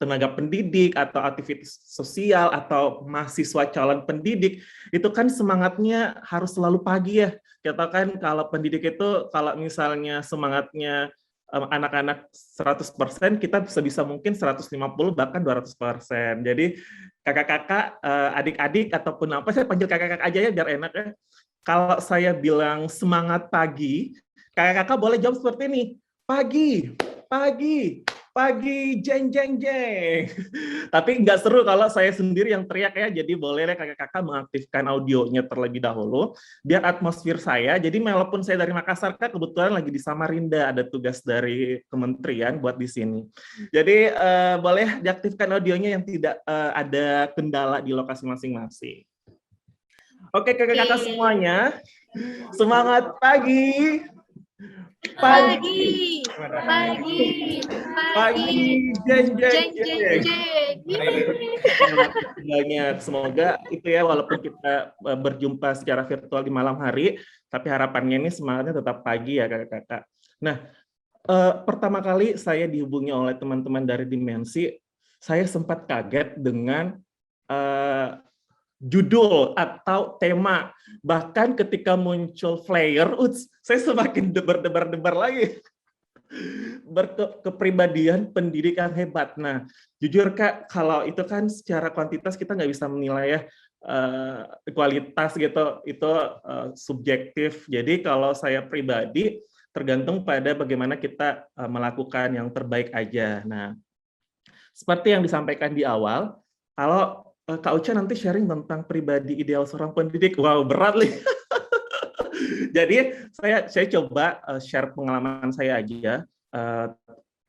tenaga pendidik atau aktivitas sosial atau mahasiswa calon pendidik, itu kan semangatnya harus selalu pagi ya. Kita kan kalau pendidik itu kalau misalnya semangatnya anak-anak 100%, kita sebisa mungkin 150 bahkan 200%. Jadi kakak-kakak, adik-adik ataupun apa, saya panggil kakak-kakak aja ya biar enak ya. Kalau saya bilang semangat pagi, kakak-kakak boleh jawab seperti ini. Pagi, pagi, pagi, jeng, jeng, jeng. Tapi nggak seru kalau saya sendiri yang teriak ya, jadi boleh deh kakak-kakak mengaktifkan audionya terlebih dahulu, biar atmosfer saya, jadi walaupun saya dari Makassar, Kak, kebetulan lagi di Samarinda, ada tugas dari kementerian buat di sini. Jadi boleh diaktifkan audionya yang tidak ada kendala di lokasi masing-masing. Oke, kakak-kakak semuanya, semangat pagi. Pagi, pagi, pagi, jeng, jeng, jeng, jeng, jeng. Banyak, semoga itu ya, walaupun kita berjumpa secara virtual di malam hari, tapi harapannya ini semangatnya tetap pagi ya kakak-kakak. Nah, pertama kali saya dihubungi oleh teman-teman dari Dimensi, saya sempat kaget dengan judul atau tema. Bahkan ketika muncul flyer, saya semakin debar-debar lagi. Berkepribadian pendidik yang hebat. Nah, jujur Kak, kalau itu kan secara kuantitas kita nggak bisa menilai ya, kualitas gitu, itu subjektif. Jadi kalau saya pribadi, tergantung pada bagaimana kita melakukan yang terbaik aja. Nah, seperti yang disampaikan di awal, kalau Kak Uca nanti sharing tentang pribadi ideal seorang pendidik, wow berat nih. Jadi saya coba share pengalaman saya aja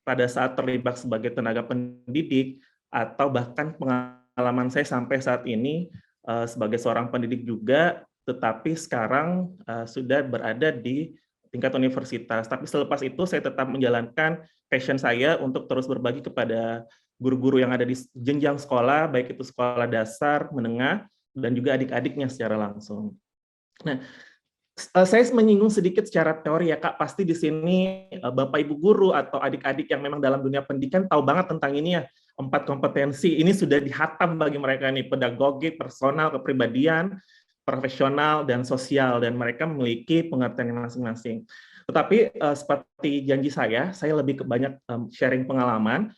pada saat terlibat sebagai tenaga pendidik atau bahkan pengalaman saya sampai saat ini sebagai seorang pendidik juga, tetapi sekarang sudah berada di tingkat universitas. Tapi selepas itu saya tetap menjalankan passion saya untuk terus berbagi kepada guru-guru yang ada di jenjang sekolah, baik itu sekolah dasar, menengah, dan juga adik-adiknya secara langsung. Nah, saya menyinggung sedikit secara teori ya Kak, pasti di sini Bapak Ibu guru atau adik-adik yang memang dalam dunia pendidikan tahu banget tentang ini ya, 4 kompetensi ini sudah dihatam bagi mereka nih, pedagogi, personal, kepribadian, profesional, dan sosial, dan mereka memiliki pengertian masing-masing. Tetapi seperti janji saya lebih ke banyak sharing pengalaman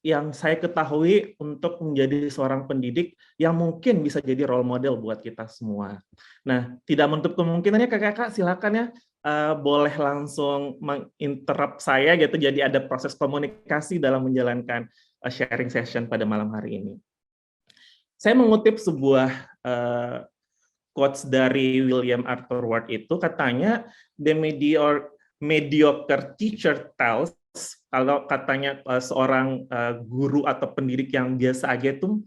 yang saya ketahui untuk menjadi seorang pendidik yang mungkin bisa jadi role model buat kita semua. Nah, tidak menutup kemungkinannya kakak-kakak silakan ya, boleh langsung menginterrupt saya gitu, jadi ada proses komunikasi dalam menjalankan sharing session pada malam hari ini. Saya mengutip sebuah quotes dari William Arthur Ward, itu katanya, the mediocre teacher tells, kalau katanya seorang guru atau pendidik yang biasa aja itu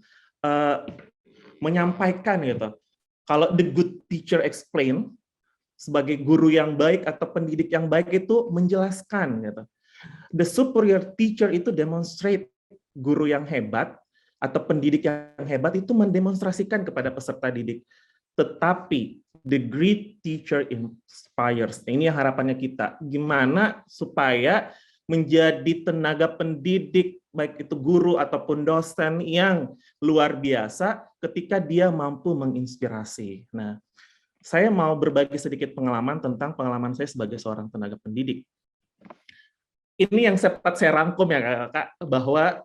menyampaikan gitu, kalau the good teacher explain, sebagai guru yang baik atau pendidik yang baik itu menjelaskan gitu. The superior teacher itu demonstrate, guru yang hebat atau pendidik yang hebat itu mendemonstrasikan kepada peserta didik. Tetapi the great teacher inspires. Ini harapannya kita. Gimana supaya menjadi tenaga pendidik, baik itu guru ataupun dosen yang luar biasa ketika dia mampu menginspirasi. Nah, saya mau berbagi sedikit pengalaman tentang pengalaman saya sebagai seorang tenaga pendidik. Ini yang sempat saya rangkum ya Kak, bahwa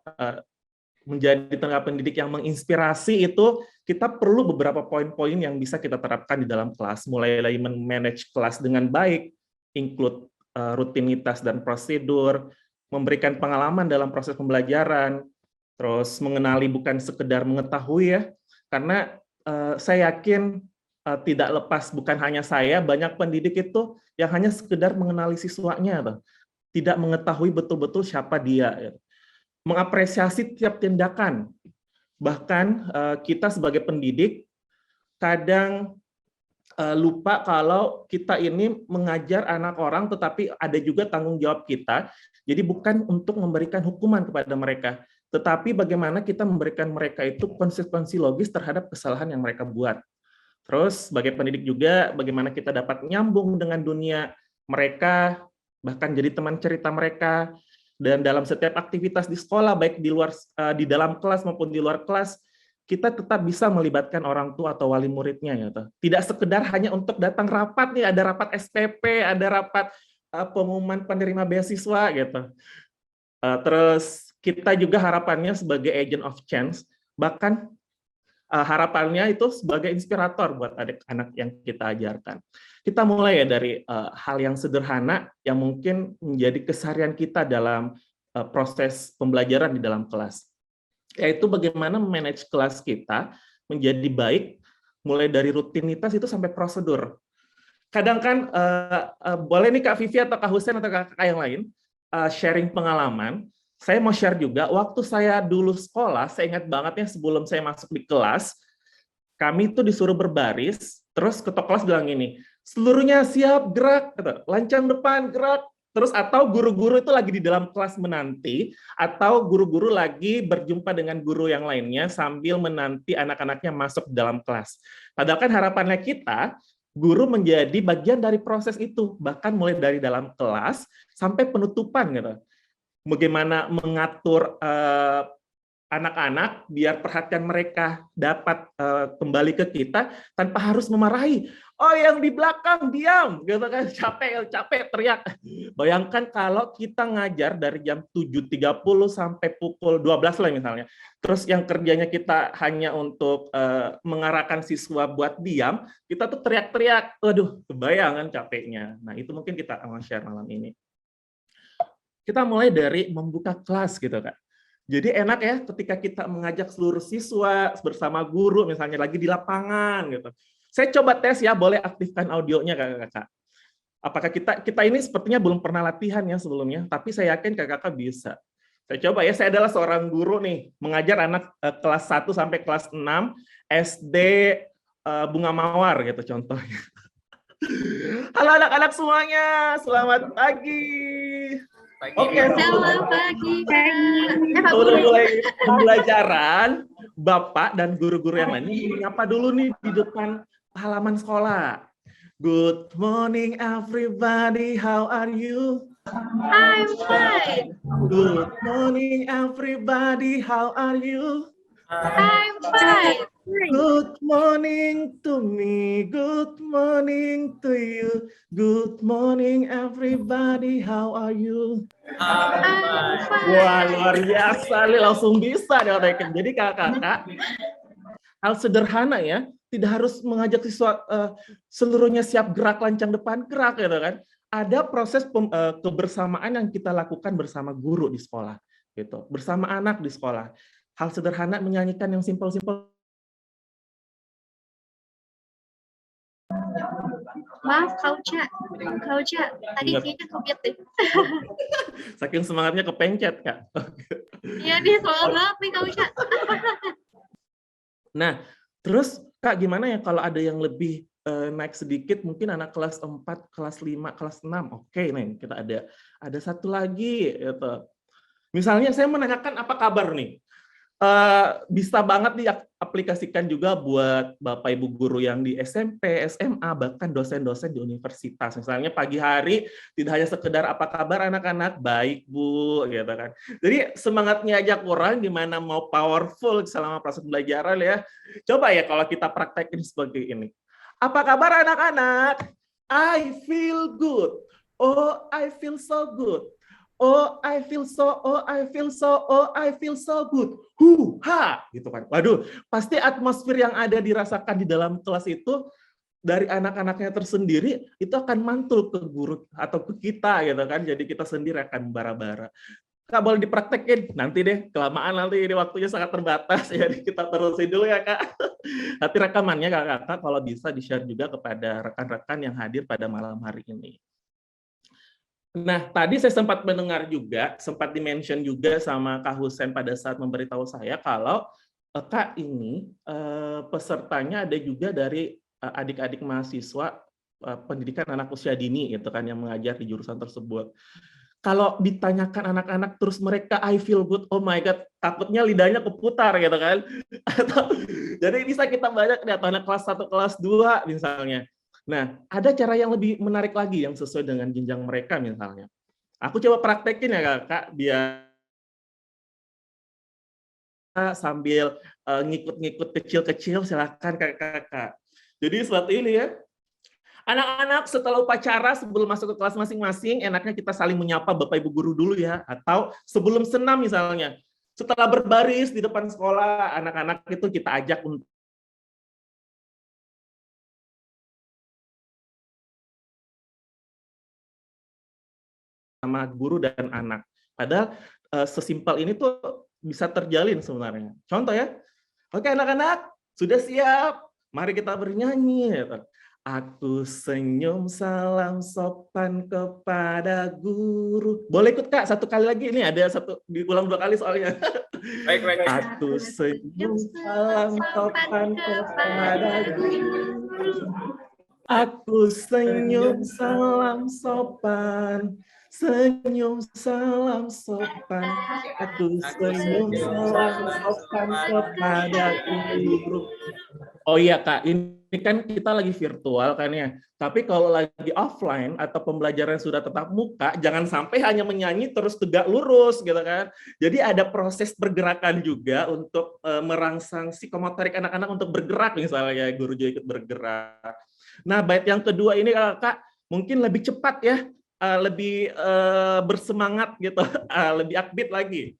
menjadi tenaga pendidik yang menginspirasi itu kita perlu beberapa poin-poin yang bisa kita terapkan di dalam kelas, mulai dari manage kelas dengan baik, include rutinitas dan prosedur, memberikan pengalaman dalam proses pembelajaran, terus mengenali bukan sekedar mengetahui ya, karena saya yakin tidak lepas, bukan hanya saya, banyak pendidik itu yang hanya sekedar mengenali siswanya, Bang, tidak mengetahui betul-betul siapa dia. Mengapresiasi tiap tindakan, bahkan kita sebagai pendidik kadang lupa kalau kita ini mengajar anak orang, tetapi ada juga tanggung jawab kita. Jadi bukan untuk memberikan hukuman kepada mereka, tetapi bagaimana kita memberikan mereka itu konsekuensi logis terhadap kesalahan yang mereka buat. Terus sebagai pendidik juga bagaimana kita dapat nyambung dengan dunia mereka, bahkan jadi teman cerita mereka, Dan dalam setiap aktivitas di sekolah, baik di dalam kelas maupun di luar kelas, kita tetap bisa melibatkan orang tua atau wali muridnya gitu. Tidak sekedar hanya untuk datang rapat nih, ada rapat SPP, ada rapat pengumuman penerima beasiswa gitu. Terus kita juga harapannya sebagai agent of change, bahkan harapannya itu sebagai inspirator buat adik-anak yang kita ajarkan. Kita mulai ya dari hal yang sederhana yang mungkin menjadi keseharian kita dalam proses pembelajaran di dalam kelas, yaitu bagaimana manage kelas kita menjadi baik, mulai dari rutinitas itu sampai prosedur. Kadang kan boleh nih Kak Vivi atau Kak Husen atau kakak yang lain sharing pengalaman. Saya mau share juga, waktu saya dulu sekolah, saya ingat banget ya sebelum saya masuk di kelas, kami tuh disuruh berbaris, terus ketua kelas bilang gini, seluruhnya siap, gerak, lancang depan, gerak, terus atau guru-guru itu lagi di dalam kelas menanti, atau guru-guru lagi berjumpa dengan guru yang lainnya sambil menanti anak-anaknya masuk dalam kelas. Padahal kan harapannya kita, guru menjadi bagian dari proses itu, bahkan mulai dari dalam kelas sampai penutupan gitu. Bagaimana mengatur anak-anak biar perhatian mereka dapat kembali ke kita tanpa harus memarahi. Oh, yang di belakang diam, gitu kan, capek teriak. Bayangkan kalau kita ngajar dari jam 7.30 sampai pukul 12 lah misalnya. Terus yang kerjanya kita hanya untuk mengarahkan siswa buat diam, kita tuh teriak-teriak. Waduh, kebayang kan capeknya. Nah, itu mungkin kita akan share malam ini. Kita mulai dari membuka kelas gitu Kak. Jadi enak ya ketika kita mengajak seluruh siswa bersama guru misalnya lagi di lapangan gitu. Saya coba tes ya, boleh aktifkan audionya Kakak-kakak. Apakah kita ini sepertinya belum pernah latihan ya sebelumnya, tapi saya yakin Kakak-kakak bisa. Saya coba ya, saya adalah seorang guru nih, mengajar anak kelas 1 sampai kelas 6 SD Bunga Mawar gitu contohnya. Halo anak-anak semuanya, selamat pagi. Oke, Selamat pagi, Kak. udah mulai pembelajaran, Bapak dan guru-guru yang lain menyapa dulu nih di depan halaman sekolah. Good morning everybody, how are you? I'm fine. Good morning everybody, how are you? I'm fine. Good morning to me, good morning to you, good morning everybody, how are you? I'm fine. Wah, luar biasa, nih langsung bisa deh. Jadi kakak-kakak, hal sederhana ya, tidak harus mengajak siswa seluruhnya siap gerak lancang depan, gerak gitu kan. Ada proses kebersamaan yang kita lakukan bersama guru di sekolah, gitu, bersama anak di sekolah. Hal sederhana menyanyikan yang simpel-simpel. Maaf, Kak Uca. Tadi kayaknya kebiat deh. Saking semangatnya kepencet, Kak. Iya, dia semangat banget nih, Kak Uca. Nah, terus Kak, gimana ya kalau ada yang lebih naik sedikit, mungkin anak kelas 4, kelas 5, kelas 6. Oke, nih kita ada satu lagi gitu. Misalnya saya menanyakan apa kabar nih? Bisa banget diaplikasikan juga buat Bapak Ibu guru yang di SMP, SMA, bahkan dosen-dosen di universitas. Misalnya pagi hari tidak hanya sekedar apa kabar anak-anak, baik Bu, gitu kan. Jadi semangatnya aja kurang, gimana mau powerful selama proses pembelajaran ya. Coba ya kalau kita praktekin sebagai ini. Apa kabar anak-anak? I feel good. Oh, I feel so good. Oh, I feel so good. Ha, gitu kan. Waduh, pasti atmosfer yang ada dirasakan di dalam kelas itu dari anak-anaknya tersendiri itu akan mantul ke guru atau ke kita gitu kan. Jadi kita sendiri akan bara-bara. Kak, boleh dipraktekin nanti deh, kelamaan nanti ini waktunya sangat terbatas, jadi kita terusin dulu ya Kak. Nanti rekamannya Kakak kalau bisa di-share juga kepada rekan-rekan yang hadir pada malam hari ini. Nah, tadi saya sempat mendengar juga, sempat di-mention juga sama Kak Husen pada saat memberitahu saya kalau Kak ini pesertanya ada juga dari adik-adik mahasiswa pendidikan anak usia dini gitu kan yang mengajar di jurusan tersebut. Kalau ditanyakan anak-anak terus mereka I feel good, oh my god, takutnya lidahnya keputar gitu kan. Jadi bisa kita banyak lihat anak kelas 1, kelas 2 misalnya. Nah, ada cara yang lebih menarik lagi yang sesuai dengan jenjang mereka misalnya. Aku coba praktekin ya Kakak, biar sambil ngikut-ngikut kecil-kecil, silakan Kakak. Jadi seperti ini ya. Anak-anak setelah upacara sebelum masuk ke kelas masing-masing, enaknya kita saling menyapa Bapak Ibu guru dulu ya, atau sebelum senam misalnya. Setelah berbaris di depan sekolah, anak-anak itu kita ajak untuk sama guru dan anak. Padahal sesimpel ini tuh bisa terjalin sebenarnya. Contoh ya, oke anak-anak, sudah siap? Mari kita bernyanyi. Aku senyum salam sopan kepada guru. Boleh ikut Kak, satu kali lagi. Ini ada satu, diulang 2 kali soalnya. Baik, baik. Aku senyum salam sopan kepada guru. Aku senyum salam sopan. Senyum salam sopan. Aku senyum salam sopan kepada guru. Oh iya Kak, ini kan kita lagi virtual kan ya. Tapi kalau lagi offline atau pembelajaran sudah tetap muka, jangan sampai hanya menyanyi terus tegak lurus gitu kan. Jadi ada proses pergerakan juga untuk merangsang psikomotorik anak-anak untuk bergerak misalnya, guru juga ikut bergerak. Nah, bait yang kedua ini Kak, mungkin lebih cepat ya, lebih bersemangat gitu, lebih upbeat lagi.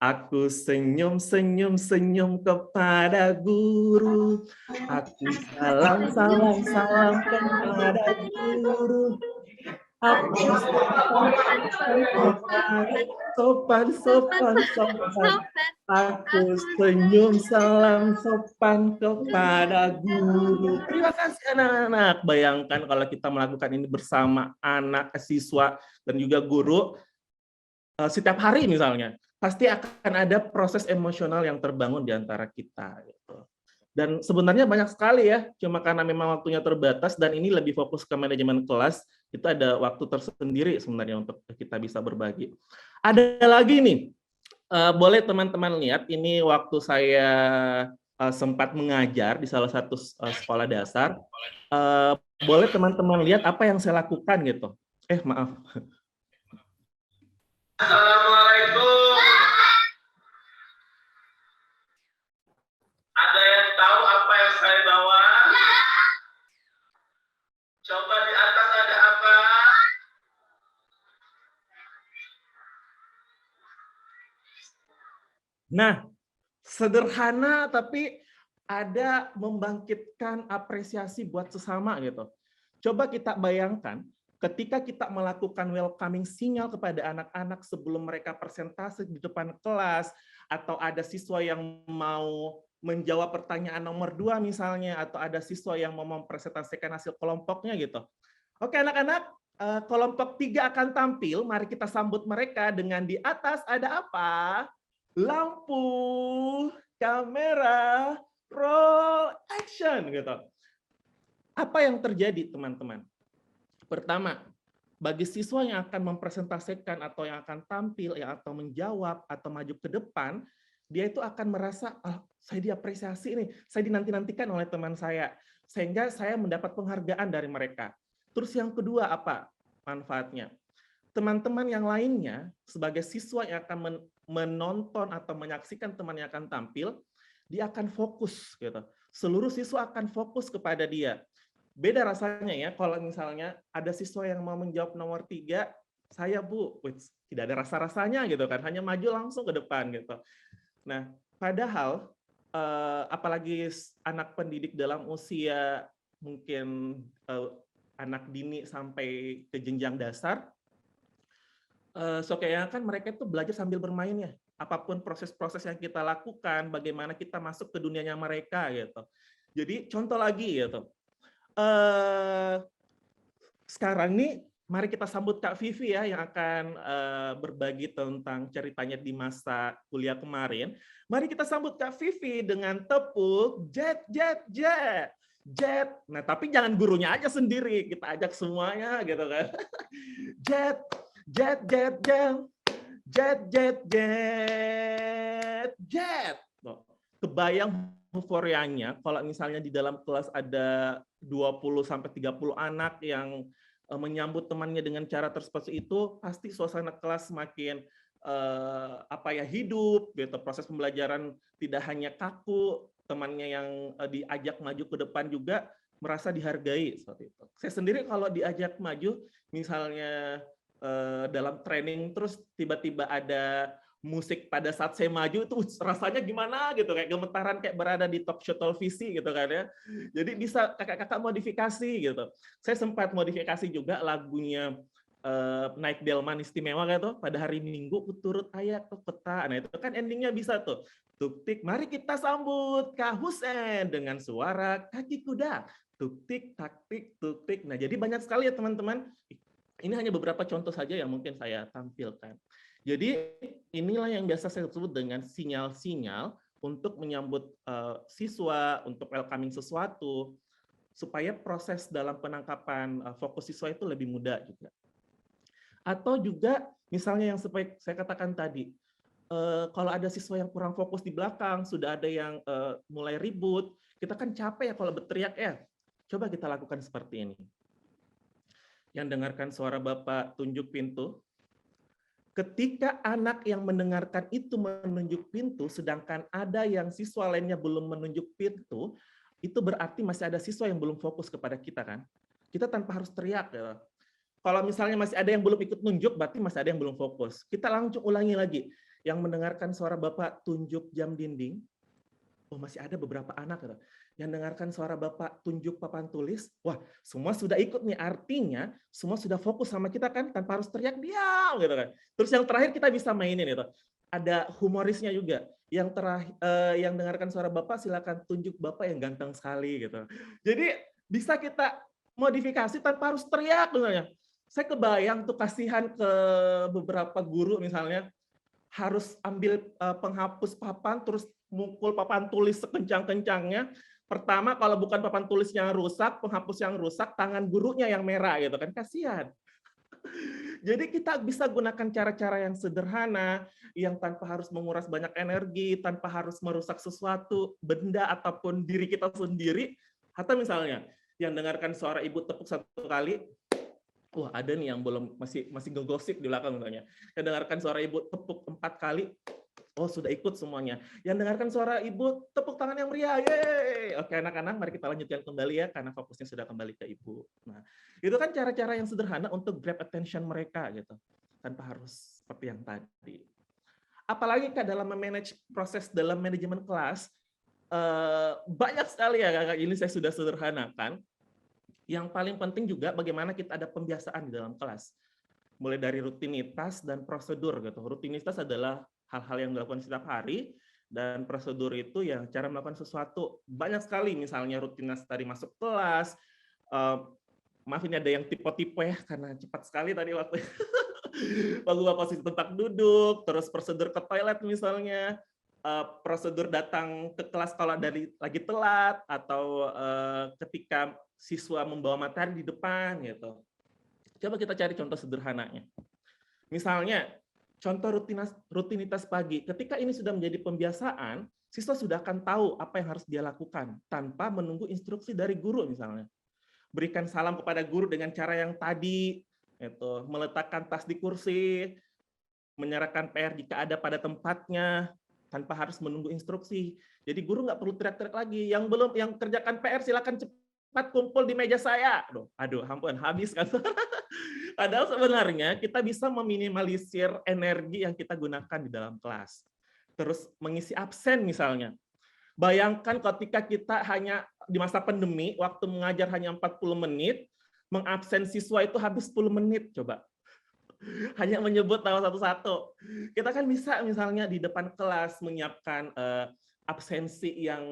Aku senyum, senyum, senyum kepada guru. Aku salam, salam, salam kepada guru. Aku sopan, sopan, sopan. Aku senyum, salam, sopan kepada guru. Terima kasih anak-anak. Bayangkan kalau kita melakukan ini bersama anak, siswa, dan juga guru, setiap hari misalnya, pasti akan ada proses emosional yang terbangun di antara kita. Gitu. Dan sebenarnya banyak sekali ya, cuma karena memang waktunya terbatas dan ini lebih fokus ke manajemen kelas, itu ada waktu tersendiri sebenarnya untuk kita bisa berbagi. Ada lagi nih, boleh teman-teman lihat, ini waktu saya sempat mengajar di salah satu sekolah dasar, boleh teman-teman lihat apa yang saya lakukan gitu. Maaf. Assalamualaikum. Ada yang tahu apa yang saya bawa? Coba di atas ada apa? Nah, sederhana tapi ada membangkitkan apresiasi buat sesama gitu. Coba kita bayangkan ketika kita melakukan welcoming sinyal kepada anak-anak sebelum mereka presentasi di depan kelas, atau ada siswa yang mau menjawab pertanyaan nomor 2 misalnya, atau ada siswa yang mau mempresentasikan hasil kelompoknya gitu. Oke anak-anak, kelompok 3 akan tampil, mari kita sambut mereka dengan di atas ada apa? Lampu, kamera, roll, action gitu. Apa yang terjadi teman-teman? Pertama, bagi siswa yang akan mempresentasikan atau yang akan tampil ya, atau menjawab atau maju ke depan, dia itu akan merasa, saya diapresiasi nih, saya dinanti-nantikan oleh teman saya, sehingga saya mendapat penghargaan dari mereka. Terus yang kedua apa manfaatnya? Teman-teman yang lainnya sebagai siswa yang akan menonton atau menyaksikan teman yang akan tampil, dia akan fokus gitu. Seluruh siswa akan fokus kepada dia. Beda rasanya ya kalau misalnya ada siswa yang mau menjawab nomor 3, saya Bu, tidak ada rasa-rasanya gitu kan, hanya maju langsung ke depan gitu. Nah, padahal apalagi anak pendidik dalam usia mungkin anak dini sampai ke jenjang dasar, kayaknya kan mereka itu belajar sambil bermain ya. Apapun proses-proses yang kita lakukan, bagaimana kita masuk ke dunianya mereka gitu. Jadi contoh lagi gitu. Sekarang nih, mari kita sambut Kak Vivi ya yang akan berbagi tentang ceritanya di masa kuliah kemarin. Mari kita sambut Kak Vivi dengan tepuk jet jet jet jet. Nah tapi jangan gurunya aja sendiri, kita ajak semuanya gitu kan. Jet jet jet jet jet jet jet jet. Kebayang euforianya kalau misalnya di dalam kelas ada 20 sampai 30 anak yang menyambut temannya dengan cara seperti itu, pasti suasana kelas semakin hidup gitu. Proses pembelajaran tidak hanya kaku, temannya yang diajak maju ke depan juga merasa dihargai seperti itu. Saya sendiri kalau diajak maju, misalnya dalam training terus tiba-tiba ada musik pada saat saya maju itu rasanya gimana gitu, kayak gemetaran kayak berada di talk show televisi gitu kan ya. Jadi bisa kakak-kakak modifikasi gitu. Saya sempat modifikasi juga lagunya Naik Delman Istimewa gitu pada hari Minggu turut ayah ke peta. Nah itu kan endingnya bisa tuh. Tuk-tik, mari kita sambut Kak Husen dengan suara kaki kuda. Tuk-tik, tak-tik, tuk-tik. Nah jadi banyak sekali ya teman-teman. Ini hanya beberapa contoh saja yang mungkin saya tampilkan. Jadi inilah yang biasa saya sebut dengan sinyal-sinyal untuk menyambut siswa, untuk welcoming sesuatu, supaya proses dalam penangkapan fokus siswa itu lebih mudah juga. Atau juga misalnya yang seperti saya katakan tadi, kalau ada siswa yang kurang fokus di belakang, sudah ada yang mulai ribut, kita kan capek ya kalau berteriak ya. Coba kita lakukan seperti ini. Yang dengarkan suara Bapak tunjuk pintu, ketika anak yang mendengarkan itu menunjuk pintu, sedangkan ada yang siswa lainnya belum menunjuk pintu, itu berarti masih ada siswa yang belum fokus kepada kita kan. Kita tanpa harus teriak ya. Kalau misalnya masih ada yang belum ikut nunjuk, berarti masih ada yang belum fokus. Kita langsung ulangi lagi. Yang mendengarkan suara Bapak tunjuk jam dinding, oh masih ada beberapa anak. Gitu. Yang dengarkan suara Bapak tunjuk papan tulis, wah semua sudah ikut nih. Artinya semua sudah fokus sama kita kan, tanpa harus teriak diam gitu kan. Terus yang terakhir kita bisa mainin itu. Ada humorisnya juga. Yang terakhir, yang dengarkan suara Bapak, silakan tunjuk Bapak yang ganteng sekali gitu. Jadi bisa kita modifikasi tanpa harus teriak sebenarnya. Saya kebayang tuh kasihan ke beberapa guru misalnya harus ambil penghapus papan terus mukul papan tulis sekencang-kencangnya. Pertama kalau bukan papan tulis yang rusak, penghapus yang rusak, tangan gurunya yang merah gitu kan, kasihan. Jadi kita bisa gunakan cara-cara yang sederhana, yang tanpa harus menguras banyak energi, tanpa harus merusak sesuatu, benda ataupun diri kita sendiri. Atau misalnya yang dengarkan suara ibu tepuk 1 kali, wah ada nih yang belum masih ngegosip di belakang misalnya. Yang dengarkan suara ibu tepuk 4 kali, oh sudah ikut semuanya. Yang dengarkan suara ibu tepuk tangan yang meriah, yeay. Oke anak-anak, mari kita lanjutkan kembali ya karena fokusnya sudah kembali ke ibu. Nah itu kan cara-cara yang sederhana untuk grab attention mereka gitu, tanpa harus seperti yang tadi. Apalagi Kak dalam memanage proses dalam manajemen kelas, banyak sekali ya Kak, ini saya sudah sederhanakan. Yang paling penting juga bagaimana kita ada pembiasaan di dalam kelas. Mulai dari rutinitas dan prosedur gitu. Rutinitas adalah hal-hal yang dilakukan setiap hari, dan prosedur itu ya cara melakukan sesuatu. Banyak sekali misalnya rutinitas tadi masuk kelas, maaf ini ada yang tipe-tipe ya karena cepat sekali tadi waktu mengubah posisi tempat duduk, terus prosedur ke toilet misalnya, prosedur datang ke kelas kalau lagi telat, atau ketika siswa membawa materi di depan gitu. Coba kita cari contoh sederhananya. Misalnya, contoh rutinitas pagi. Ketika ini sudah menjadi pembiasaan, siswa sudah akan tahu apa yang harus dia lakukan tanpa menunggu instruksi dari guru misalnya. Berikan salam kepada guru dengan cara yang tadi, itu meletakkan tas di kursi, menyerahkan PR jika ada pada tempatnya, tanpa harus menunggu instruksi. Jadi guru nggak perlu teriak-teriak lagi. Yang kerjakan PR silakan cepat kumpul di meja saya. Aduh, ampun, habis kan. Padahal sebenarnya kita bisa meminimalisir energi yang kita gunakan di dalam kelas. Terus mengisi absen misalnya. Bayangkan ketika kita hanya di masa pandemi, waktu mengajar hanya 40 menit, mengabsen siswa itu habis 10 menit, coba. Hanya menyebut nama satu-satu. Kita kan bisa misalnya di depan kelas menyiapkan absensi yang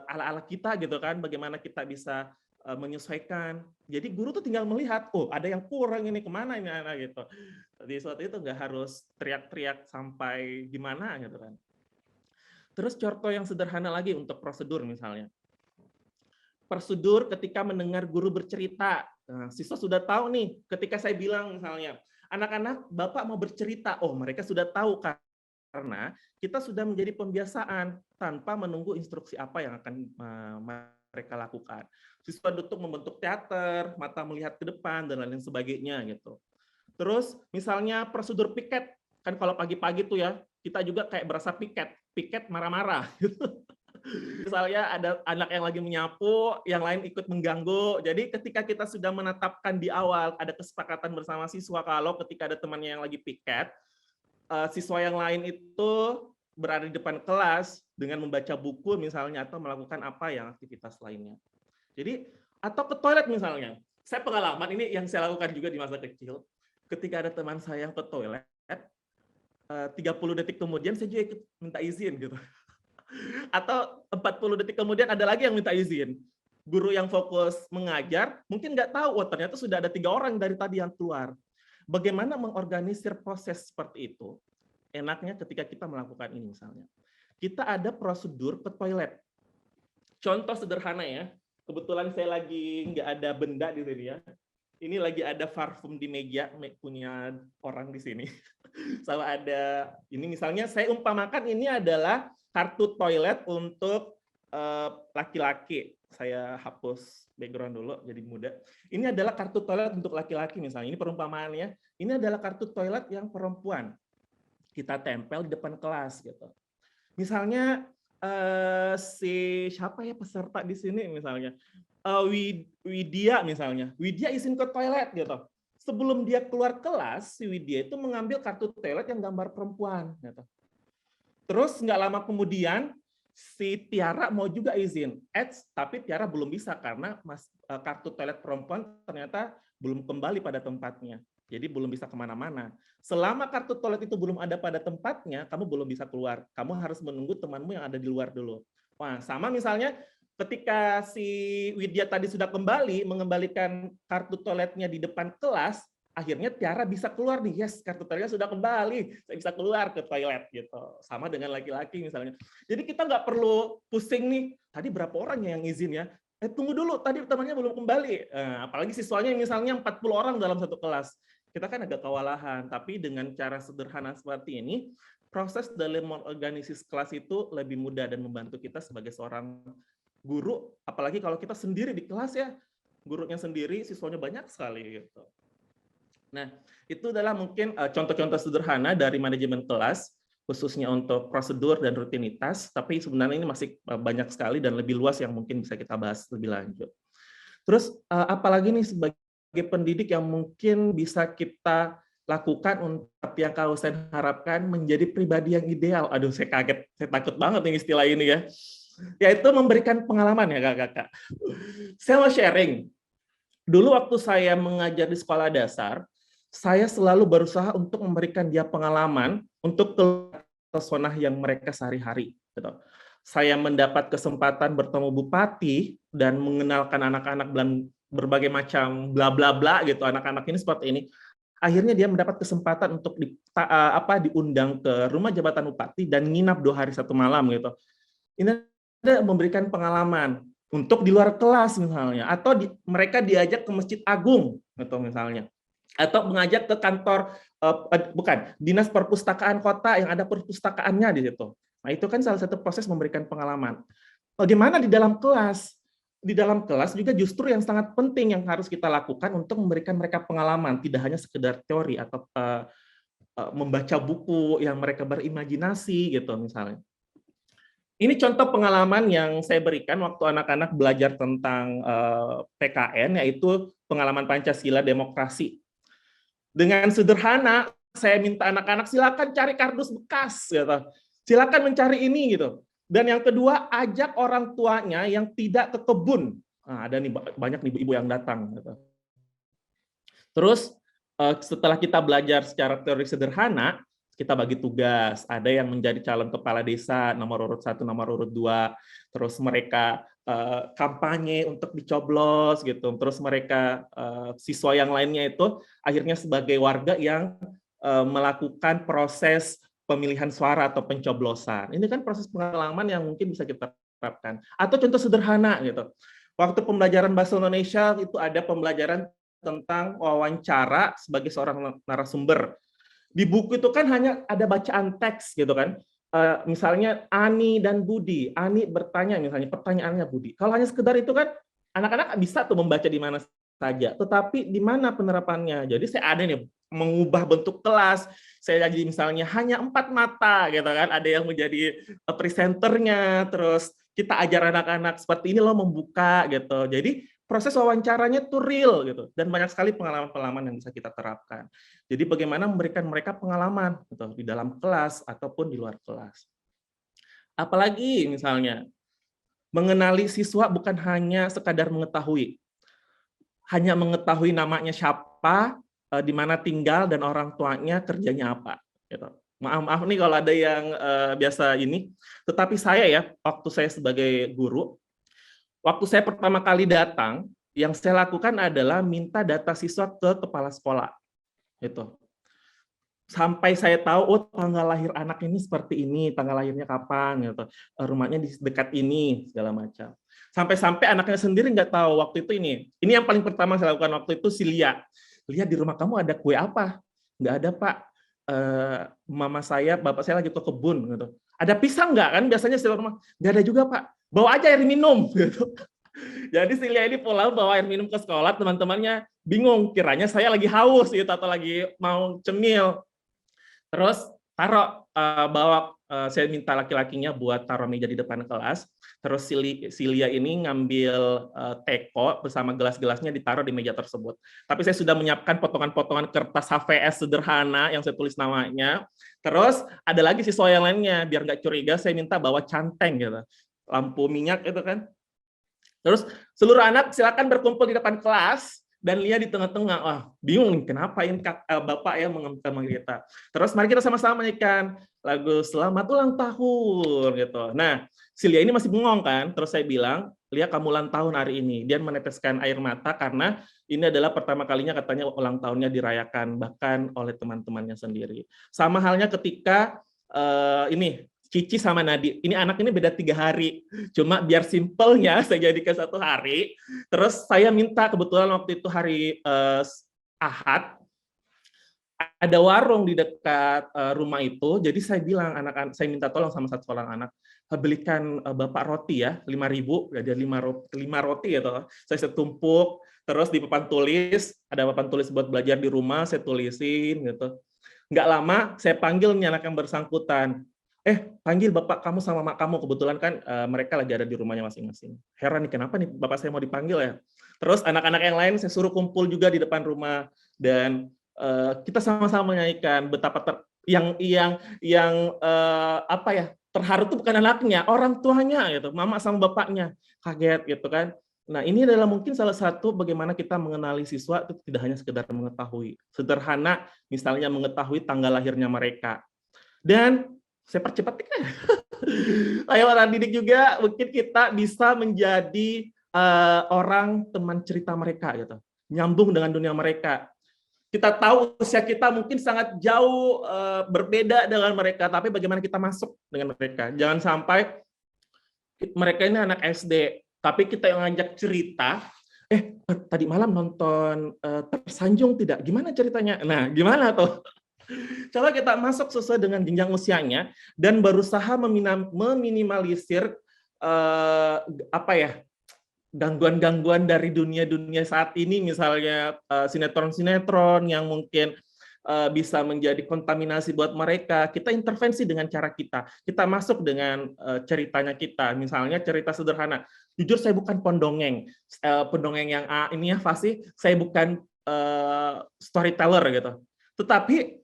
ala-ala kita gitu kan, bagaimana kita bisa menyesuaikan. Jadi guru tuh tinggal melihat, oh ada yang kurang ini, kemana ini anak gitu. Jadi sesuatu itu nggak harus teriak-teriak sampai gimana gitu kan. Terus contoh yang sederhana lagi untuk prosedur misalnya. Prosedur ketika mendengar guru bercerita. Nah, siswa sudah tahu nih, ketika saya bilang misalnya, anak-anak Bapak mau bercerita, oh mereka sudah tahu karena kita sudah menjadi pembiasaan tanpa menunggu instruksi apa yang akan mereka lakukan. Siswa untuk membentuk teater, mata melihat ke depan, dan lain sebagainya gitu. Terus misalnya prosedur piket, kan kalau pagi-pagi tuh ya, kita juga kayak berasa piket marah-marah gitu. Misalnya ada anak yang lagi menyapu, yang lain ikut mengganggu. Jadi ketika kita sudah menetapkan di awal, ada kesepakatan bersama siswa kalau ketika ada temannya yang lagi piket, siswa yang lain itu berada di depan kelas dengan membaca buku misalnya atau melakukan apa yang aktivitas lainnya. Jadi atau ke toilet misalnya. Saya pengalaman ini yang saya lakukan juga di masa kecil. Ketika ada teman saya yang ke toilet, 30 detik kemudian saya juga ikut minta izin gitu. Atau 40 detik kemudian ada lagi yang minta izin. Guru yang fokus mengajar mungkin nggak tahu, oh ternyata sudah ada 3 orang dari tadi yang keluar. Bagaimana mengorganisir proses seperti itu? Enaknya ketika kita melakukan ini misalnya. Kita ada prosedur ke toilet. Contoh sederhana ya, kebetulan saya lagi nggak ada benda di sini ya. Ini lagi ada parfum di meja punya orang di sini. Sama ada, ini misalnya saya umpamakan ini adalah kartu toilet untuk laki-laki. Saya hapus background dulu jadi mudah. Ini adalah kartu toilet untuk laki-laki misalnya. Ini perumpamaannya. Ini adalah kartu toilet yang perempuan. Kita tempel di depan kelas gitu. Misalnya si siapa ya peserta di sini misalnya. Widya misalnya. Widya izin ke toilet gitu. Sebelum dia keluar kelas, si Widya itu mengambil kartu toilet yang gambar perempuan gitu. Terus nggak lama kemudian si Tiara mau juga izin, tapi Tiara belum bisa karena kartu toilet perempuan ternyata belum kembali pada tempatnya, jadi belum bisa kemana-mana. Selama kartu toilet itu belum ada pada tempatnya, kamu belum bisa keluar. Kamu harus menunggu temanmu yang ada di luar dulu. Wah, sama misalnya ketika si Widya tadi sudah kembali mengembalikan kartu toiletnya di depan kelas, akhirnya Tiara bisa keluar nih, yes kartu toiletnya sudah kembali, saya bisa keluar ke toilet gitu. Sama dengan laki-laki misalnya. Jadi kita nggak perlu pusing nih, tadi berapa orang yang izin ya? Tunggu dulu, tadi temannya belum kembali. Apalagi siswanya misalnya 40 orang dalam satu kelas. Kita kan agak kewalahan, tapi dengan cara sederhana seperti ini, proses dalam mengorganisasi kelas itu lebih mudah dan membantu kita sebagai seorang guru, apalagi kalau kita sendiri di kelas ya, gurunya sendiri, siswanya banyak sekali gitu. Nah, itu adalah mungkin contoh-contoh sederhana dari manajemen kelas, khususnya untuk prosedur dan rutinitas, tapi sebenarnya ini masih banyak sekali dan lebih luas yang mungkin bisa kita bahas lebih lanjut. Terus, apalagi nih sebagai pendidik yang mungkin bisa kita lakukan untuk yang Kak Hussein harapkan menjadi pribadi yang ideal. Aduh, saya kaget, saya takut banget nih istilah ini ya. Yaitu memberikan pengalaman ya kakak-kakak. Saya mau sharing. Dulu waktu saya mengajar di sekolah dasar, saya selalu berusaha untuk memberikan dia pengalaman untuk pesona yang mereka sehari-hari. Gitu. Saya mendapat kesempatan bertemu bupati dan mengenalkan anak-anak berbagai macam bla bla bla gitu. Anak-anak ini seperti ini. Akhirnya dia mendapat kesempatan untuk diundang ke rumah jabatan bupati dan nginap 2 hari 1 malam gitu. Ini memberikan pengalaman untuk di luar kelas misalnya, atau mereka diajak ke Masjid Agung gitu misalnya, atau mengajak ke kantor dinas perpustakaan kota yang ada perpustakaannya di situ. Nah itu kan salah satu proses memberikan pengalaman. Bagaimana di dalam kelas? Di dalam kelas juga justru yang sangat penting yang harus kita lakukan untuk memberikan mereka pengalaman, tidak hanya sekedar teori atau membaca buku yang mereka berimajinasi gitu misalnya. Ini contoh pengalaman yang saya berikan waktu anak-anak belajar tentang PKN, yaitu pengalaman Pancasila Demokrasi. Dengan sederhana, saya minta anak-anak silakan cari kardus bekas, gitu. Silakan mencari ini, gitu. Dan yang kedua, ajak orang tuanya yang tidak ke kebun. Nah, ada nih banyak nih ibu-ibu yang datang. Gitu. Terus setelah kita belajar secara teori sederhana, kita bagi tugas, ada yang menjadi calon kepala desa, nomor urut 1, nomor urut 2, terus mereka kampanye untuk dicoblos, gitu. Terus mereka, siswa yang lainnya itu, akhirnya sebagai warga yang melakukan proses pemilihan suara atau pencoblosan. Ini kan proses pengalaman yang mungkin bisa kita terapkan. Atau contoh sederhana, gitu. Waktu pembelajaran Bahasa Indonesia, itu ada pembelajaran tentang wawancara sebagai seorang narasumber. Di buku itu kan hanya ada bacaan teks gitu kan. misalnya Ani dan Budi, Ani bertanya misalnya pertanyaannya Budi. Kalau hanya sekedar itu kan anak-anak bisa tuh membaca di mana saja, tetapi di mana penerapannya? Jadi saya ada nih mengubah bentuk kelas, saya jadi misalnya hanya 4 mata gitu kan, ada yang menjadi presenternya, terus kita ajar anak-anak seperti ini loh membuka gitu. Jadi proses wawancaranya tuh real gitu, dan banyak sekali pengalaman-pengalaman yang bisa kita terapkan. Jadi bagaimana memberikan mereka pengalaman gitu, di dalam kelas ataupun di luar kelas. Apalagi misalnya mengenali siswa bukan hanya sekadar mengetahui, hanya mengetahui namanya siapa, di mana tinggal dan orang tuanya kerjanya apa. Gitu. Maaf nih kalau ada yang biasa ini, tetapi saya ya waktu saya sebagai guru, waktu saya pertama kali datang, yang saya lakukan adalah minta data siswa ke kepala sekolah. Gitu. Sampai saya tahu, oh tanggal lahir anak ini seperti ini, tanggal lahirnya kapan, gitu. Rumahnya di dekat ini, segala macam. Sampai-sampai anaknya sendiri nggak tahu waktu itu ini. Ini yang paling pertama saya lakukan waktu itu si Lia. Lia, di rumah kamu ada kue apa? Nggak ada, Pak. Mama saya, bapak saya lagi ke kebun. Gitu. Ada pisang nggak? Kan biasanya di rumah. Nggak ada juga, Pak. Bawa aja air minum. Gitu. Jadi si Lia ini pulang bawa air minum ke sekolah, teman-temannya bingung, kiranya saya lagi haus gitu atau lagi mau cemil. Terus taruh bawa, saya minta laki-lakinya buat taruh meja di depan kelas. Terus si Lia ini ngambil teko bersama gelas-gelasnya ditaruh di meja tersebut. Tapi saya sudah menyiapkan potongan-potongan kertas HVS sederhana yang saya tulis namanya. Terus ada lagi siswa yang lainnya, biar nggak curiga saya minta bawa canteng gitu, lampu minyak itu kan. Terus seluruh anak silakan berkumpul di depan kelas dan Lia di tengah-tengah. Wah, bingung nih kenapa ini Bapak ya mengambil kita. Terus mari kita sama-sama nyanyikan lagu Selamat Ulang Tahun gitu. Nah, si Lia ini masih bengong kan. Terus saya bilang, Lia kamu ulang tahun hari ini. Dia meneteskan air mata karena ini adalah pertama kalinya katanya ulang tahunnya dirayakan bahkan oleh teman-temannya sendiri. Sama halnya ketika ini Cici sama Nadi, ini anak ini beda 3 hari, cuma biar simpelnya saya jadikan 1 hari. Terus saya minta, kebetulan waktu itu hari Ahad, ada warung di dekat rumah itu, jadi saya bilang anak-anak, saya minta tolong sama satu orang anak, belikan Bapak roti ya, 5.000, jadi 5 roti gitu. Saya tumpuk, terus di papan tulis, ada papan tulis buat belajar di rumah, saya tulisin gitu. Nggak lama, saya panggil nih anak yang bersangkutan. Panggil bapak kamu sama mak kamu, kebetulan kan mereka lagi ada di rumahnya masing-masing. Heran nih, kenapa nih bapak saya mau dipanggil ya? Terus anak-anak yang lain saya suruh kumpul juga di depan rumah dan kita sama-sama menyanyikan betapa apa ya, terharu tuh bukan anaknya, orang tuanya gitu, mama sama bapaknya kaget gitu kan. Nah, ini adalah mungkin salah satu bagaimana kita mengenali siswa itu tidak hanya sekedar mengetahui. Sederhana, misalnya mengetahui tanggal lahirnya mereka. Dan saya percepat kan. Ayo orang didik juga mungkin kita bisa menjadi orang teman cerita mereka gitu. Nyambung dengan dunia mereka. Kita tahu usia kita mungkin sangat jauh berbeda dengan mereka, tapi bagaimana kita masuk dengan mereka. Jangan sampai mereka ini anak SD, tapi kita yang ngajak cerita, tadi malam nonton Tersanjung tidak? Gimana ceritanya? Nah, gimana tuh? Coba kita masuk sesuai dengan jenjang usianya dan berusaha meminimalisir gangguan-gangguan dari dunia saat ini, misalnya sinetron-sinetron yang mungkin bisa menjadi kontaminasi buat mereka. Kita intervensi dengan cara kita masuk dengan ceritanya kita, misalnya cerita sederhana. Jujur saya bukan pendongeng yang ini ya fasih, saya bukan storyteller gitu. Tetapi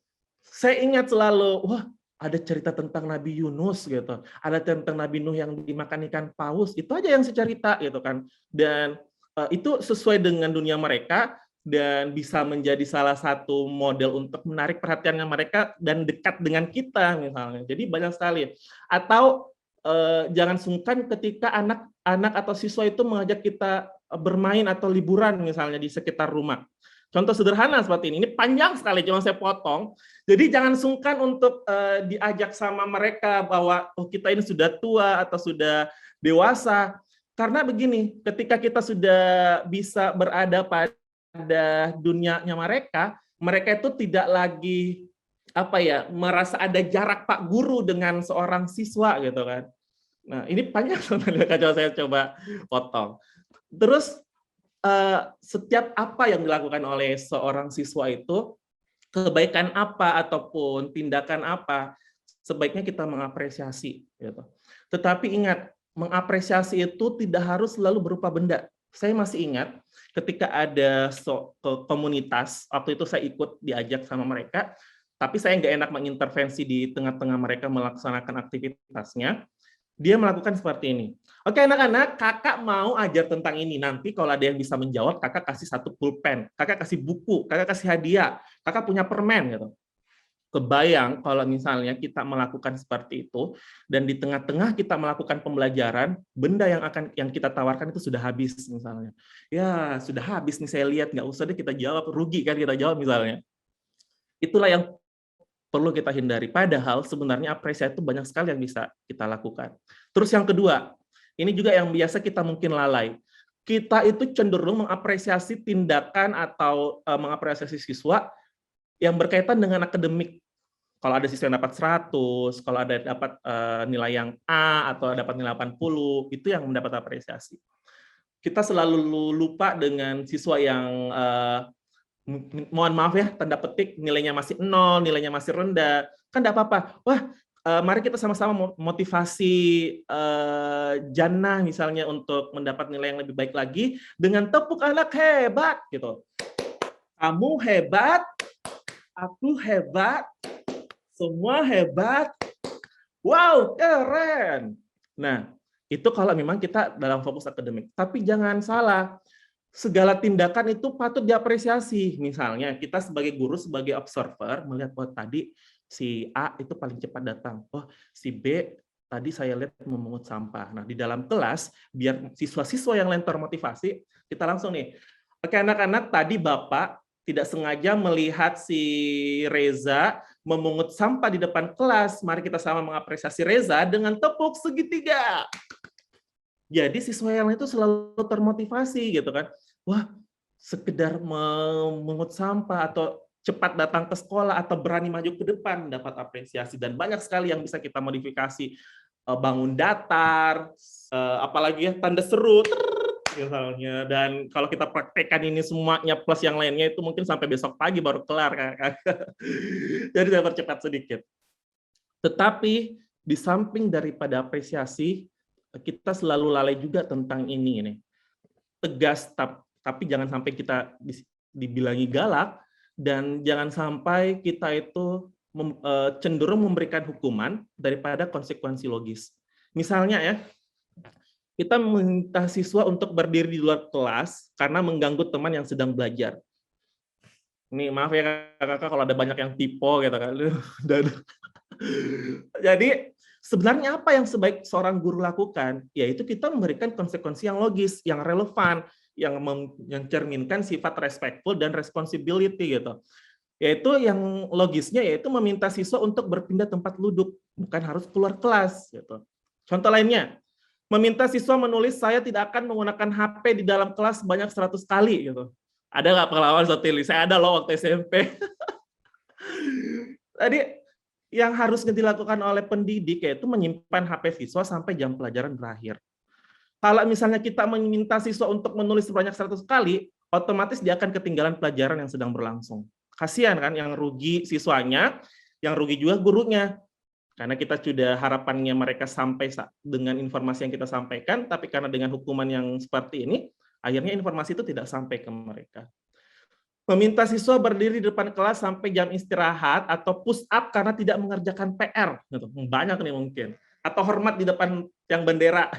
saya ingat selalu, wah ada cerita tentang Nabi Yunus gitu, ada tentang Nabi Nuh yang dimakan ikan paus, itu aja yang saya cerita gitu kan, dan itu sesuai dengan dunia mereka dan bisa menjadi salah satu model untuk menarik perhatiannya mereka dan dekat dengan kita misalnya. Jadi banyak sekali. Atau jangan sungkan ketika anak-anak atau siswa itu mengajak kita bermain atau liburan misalnya di sekitar rumah. Contoh sederhana seperti ini panjang sekali, cuma saya potong. Jadi jangan sungkan untuk diajak sama mereka bahwa kita ini sudah tua atau sudah dewasa. Karena begini, ketika kita sudah bisa berada pada dunianya mereka itu tidak lagi merasa ada jarak Pak Guru dengan seorang siswa gitu kan. Nah, ini panjang sebenarnya, kalau saya coba potong. Terus setiap apa yang dilakukan oleh seorang siswa itu, kebaikan apa ataupun tindakan apa, sebaiknya kita mengapresiasi gitu. Tetapi ingat, mengapresiasi itu tidak harus selalu berupa benda. Saya masih ingat ketika ada komunitas, waktu itu saya ikut diajak sama mereka, tapi saya nggak enak mengintervensi di tengah-tengah mereka melaksanakan aktivitasnya. Dia melakukan seperti ini. Oke anak-anak, kakak mau ajar tentang ini. Nanti kalau ada yang bisa menjawab, kakak kasih satu pulpen, kakak kasih buku, kakak kasih hadiah, kakak punya permen gitu. Kebayang kalau misalnya kita melakukan seperti itu, dan di tengah-tengah kita melakukan pembelajaran, benda yang kita tawarkan itu sudah habis misalnya. Ya sudah habis nih saya lihat, nggak usah deh kita jawab, rugi kan kita jawab misalnya. Itulah yang perlu kita hindari. Padahal sebenarnya apresiasi itu banyak sekali yang bisa kita lakukan. Terus yang kedua, ini juga yang biasa kita mungkin lalai. Kita itu cenderung mengapresiasi tindakan atau mengapresiasi siswa yang berkaitan dengan akademik. Kalau ada siswa yang dapat 100, kalau ada dapat nilai yang A atau dapat nilai 80, itu yang mendapat apresiasi. Kita selalu lupa dengan siswa yang mohon maaf ya, tanda petik, nilainya masih 0, nilainya masih rendah, kan enggak apa-apa. Wah, mari kita sama-sama motivasi Jannah misalnya untuk mendapat nilai yang lebih baik lagi dengan tepuk anak hebat gitu. Kamu hebat, aku hebat, semua hebat. Wow, keren. Nah, itu kalau memang kita dalam fokus akademik. Tapi jangan salah, segala tindakan itu patut diapresiasi. Misalnya kita sebagai guru, sebagai observer melihat bahwa tadi si A itu paling cepat datang. Oh, si B tadi saya lihat memungut sampah. Nah, di dalam kelas biar siswa-siswa yang lain termotivasi, kita langsung nih. Oke, anak-anak, tadi Bapak tidak sengaja melihat si Reza memungut sampah di depan kelas. Mari kita sama mengapresiasi Reza dengan tepuk segitiga. Jadi siswa yang lain itu selalu termotivasi gitu kan. Wah, sekedar memungut sampah atau cepat datang ke sekolah atau berani maju ke depan dapat apresiasi, dan banyak sekali yang bisa kita modifikasi. Bangun datar, apalagi ya tanda seru misalnya, dan kalau kita praktekkan ini semuanya plus yang lainnya itu mungkin sampai besok pagi baru kelar kan. Jadi saya percepat sedikit. Tetapi di samping daripada apresiasi, kita selalu lalai juga tentang ini. Tegas, tapi jangan sampai kita dibilangi galak, dan jangan sampai kita itu cenderung memberikan hukuman daripada konsekuensi logis. Misalnya ya, kita meminta siswa untuk berdiri di luar kelas karena mengganggu teman yang sedang belajar. Ini maaf ya kakak kalau ada banyak yang typo gitu kan. Jadi sebenarnya apa yang sebaik seorang guru lakukan? Yaitu kita memberikan konsekuensi yang logis, yang relevan, yang mencerminkan sifat respectful dan responsibility gitu. Yaitu yang logisnya yaitu meminta siswa untuk berpindah tempat duduk, bukan harus keluar kelas gitu. Contoh lainnya, meminta siswa menulis saya tidak akan menggunakan HP di dalam kelas sebanyak 100 kali gitu. Ada nggak pengalaman seperti ini? Saya ada loh waktu SMP. Tadi yang harusnya dilakukan oleh pendidik yaitu menyimpan HP siswa sampai jam pelajaran berakhir. Kalau misalnya kita meminta siswa untuk menulis sebanyak 100 kali, otomatis dia akan ketinggalan pelajaran yang sedang berlangsung. Kasihan kan, yang rugi siswanya, yang rugi juga gurunya. Karena kita sudah harapannya mereka sampai dengan informasi yang kita sampaikan, tapi karena dengan hukuman yang seperti ini, akhirnya informasi itu tidak sampai ke mereka. Meminta siswa berdiri di depan kelas sampai jam istirahat atau push up karena tidak mengerjakan PR. Banyak nih mungkin. Atau hormat di depan yang bendera.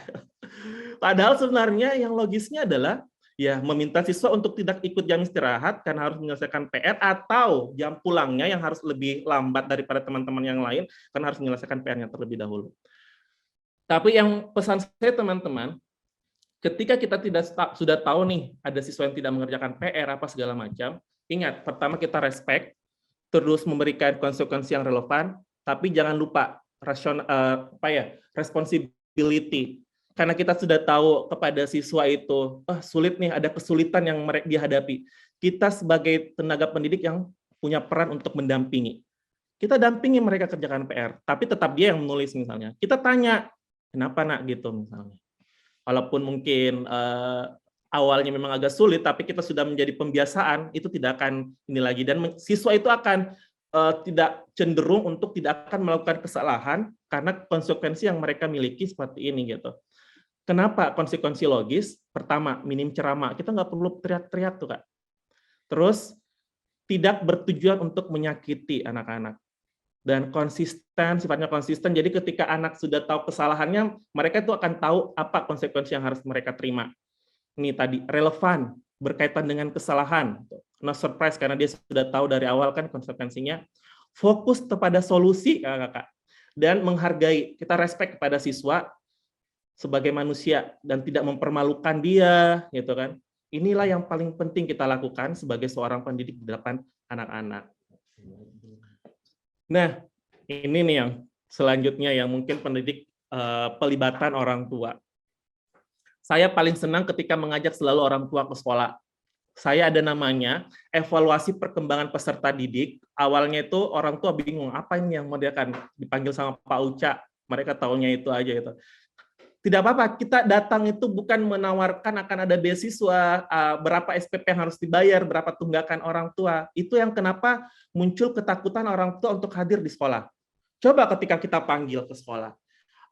Padahal sebenarnya yang logisnya adalah ya meminta siswa untuk tidak ikut jam istirahat karena harus menyelesaikan PR, atau jam pulangnya yang harus lebih lambat daripada teman-teman yang lain karena harus menyelesaikan PR-nya terlebih dahulu. Tapi yang pesan saya teman-teman, ketika kita sudah tahu nih ada siswa yang tidak mengerjakan PR apa segala macam, ingat pertama kita respect, terus memberikan konsekuensi yang relevan, tapi jangan lupa responsibility. Karena kita sudah tahu kepada siswa itu sulit nih, ada kesulitan yang mereka dihadapi. Kita sebagai tenaga pendidik yang punya peran untuk mendampingi. Kita dampingi mereka kerjakan PR, tapi tetap dia yang menulis misalnya. Kita tanya, kenapa nak gitu misalnya. Walaupun mungkin awalnya memang agak sulit, tapi kita sudah menjadi pembiasaan, itu tidak akan ini lagi. Dan siswa itu akan tidak cenderung untuk tidak akan melakukan kesalahan karena konsekuensi yang mereka miliki seperti ini gitu. Kenapa konsekuensi logis? Pertama, minim ceramah. Kita nggak perlu teriak-teriak tuh Kak. Terus tidak bertujuan untuk menyakiti anak-anak. Dan konsisten, sifatnya konsisten. Jadi ketika anak sudah tahu kesalahannya, mereka itu akan tahu apa konsekuensi yang harus mereka terima. Ini tadi relevan, berkaitan dengan kesalahan. No surprise karena dia sudah tahu dari awal kan konsekuensinya. Fokus kepada solusi, Kakak. Dan menghargai, kita respect kepada siswa sebagai manusia dan tidak mempermalukan dia, gitu kan. Inilah yang paling penting kita lakukan sebagai seorang pendidik di depan anak-anak. Nah, ini nih yang selanjutnya yang mungkin pendidik pelibatan orang tua. Saya paling senang ketika mengajak selalu orang tua ke sekolah. Saya ada namanya evaluasi perkembangan peserta didik. Awalnya itu orang tua bingung, apa ini yang mau dia kan dipanggil sama Pak Uca. Mereka taunya itu aja itu. Tidak apa-apa, kita datang itu bukan menawarkan akan ada beasiswa, berapa SPP yang harus dibayar, berapa tunggakan orang tua. Itu yang kenapa muncul ketakutan orang tua untuk hadir di sekolah. Coba ketika kita panggil ke sekolah,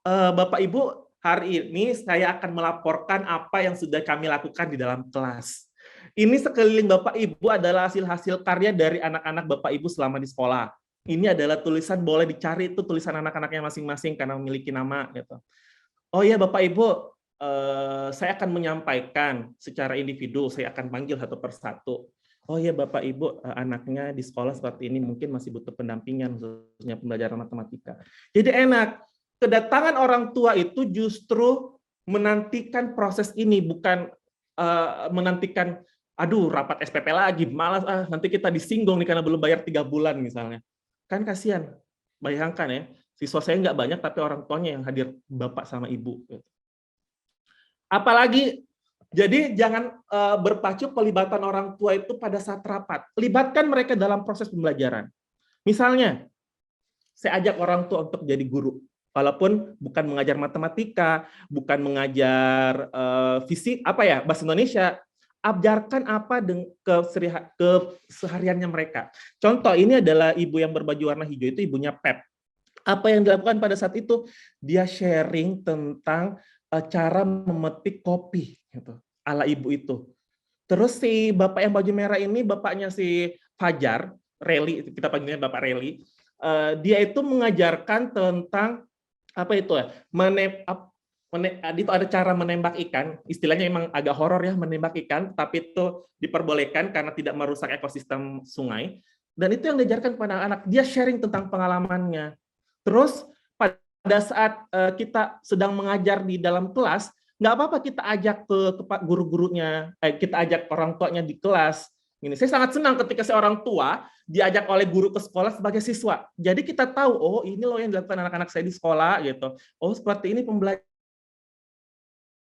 Bapak Ibu, hari ini saya akan melaporkan apa yang sudah kami lakukan di dalam kelas. Ini sekeliling Bapak Ibu adalah hasil-hasil karya dari anak-anak Bapak Ibu selama di sekolah. Ini adalah tulisan, boleh dicari itu tulisan anak-anaknya masing-masing karena memiliki nama gitu. Oh ya Bapak Ibu, saya akan menyampaikan secara individu, saya akan panggil satu persatu. Oh ya Bapak Ibu, anaknya di sekolah seperti ini mungkin masih butuh pendampingan, khususnya pembelajaran matematika. Jadi enak, kedatangan orang tua itu justru menantikan proses ini, bukan menantikan, aduh rapat SPP lagi, malas, nanti kita disinggung nih karena belum bayar 3 bulan misalnya. Kan kasihan, bayangkan ya. Siswa saya nggak banyak, tapi orang tuanya yang hadir bapak sama ibu. Apalagi, jadi jangan berpacu pelibatan orang tua itu pada saat rapat. Libatkan mereka dalam proses pembelajaran. Misalnya, saya ajak orang tua untuk jadi guru. Walaupun bukan mengajar matematika, bukan mengajar fisik, bahasa Indonesia, ajarkan apa ke sehariannya mereka. Contoh, ini adalah ibu yang berbaju warna hijau, itu ibunya Pep. Apa yang dilakukan pada saat itu? Dia sharing tentang cara memetik kopi, gitu, ala ibu itu. Terus si bapak yang baju merah ini, bapaknya si Fajar, Reli, kita panggilnya Bapak Reli, dia itu mengajarkan tentang itu ada cara menembak ikan, istilahnya memang agak horor ya menembak ikan, tapi itu diperbolehkan karena tidak merusak ekosistem sungai. Dan itu yang diajarkan kepada anak, dia sharing tentang pengalamannya. Terus pada saat kita sedang mengajar di dalam kelas, nggak apa-apa kita ajak ke guru-gurunya, kita ajak orang tuanya di kelas. Ini saya sangat senang ketika seorang tua diajak oleh guru ke sekolah sebagai siswa. Jadi kita tahu, oh ini loh yang dilakukan anak-anak saya di sekolah gitu. Oh seperti ini pembelajaran.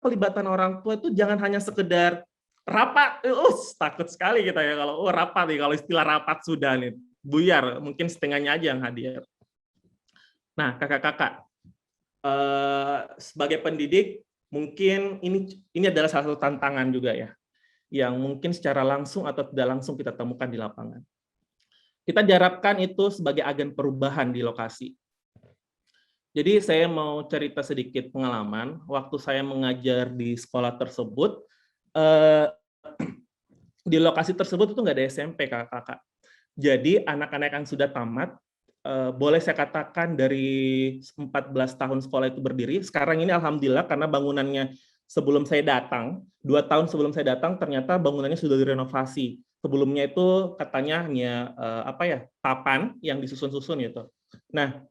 Pelibatan orang tua itu jangan hanya sekedar rapat. Takut sekali kita ya kalau rapat nih, kalau istilah rapat sudah nih buyar, mungkin setengahnya aja yang hadir. Nah, kakak-kakak, sebagai pendidik, mungkin ini adalah salah satu tantangan juga ya, yang mungkin secara langsung atau tidak langsung kita temukan di lapangan. Kita diharapkan itu sebagai agen perubahan di lokasi. Jadi saya mau cerita sedikit pengalaman, waktu saya mengajar di sekolah tersebut, di lokasi tersebut itu nggak ada SMP, kakak-kakak. Jadi anak-anak yang sudah tamat, boleh saya katakan dari 14 tahun sekolah itu berdiri, sekarang ini alhamdulillah karena bangunannya sebelum saya datang, 2 tahun sebelum saya datang ternyata bangunannya sudah direnovasi. Sebelumnya itu katanya hanya papan yang disusun-susun gitu. Nah,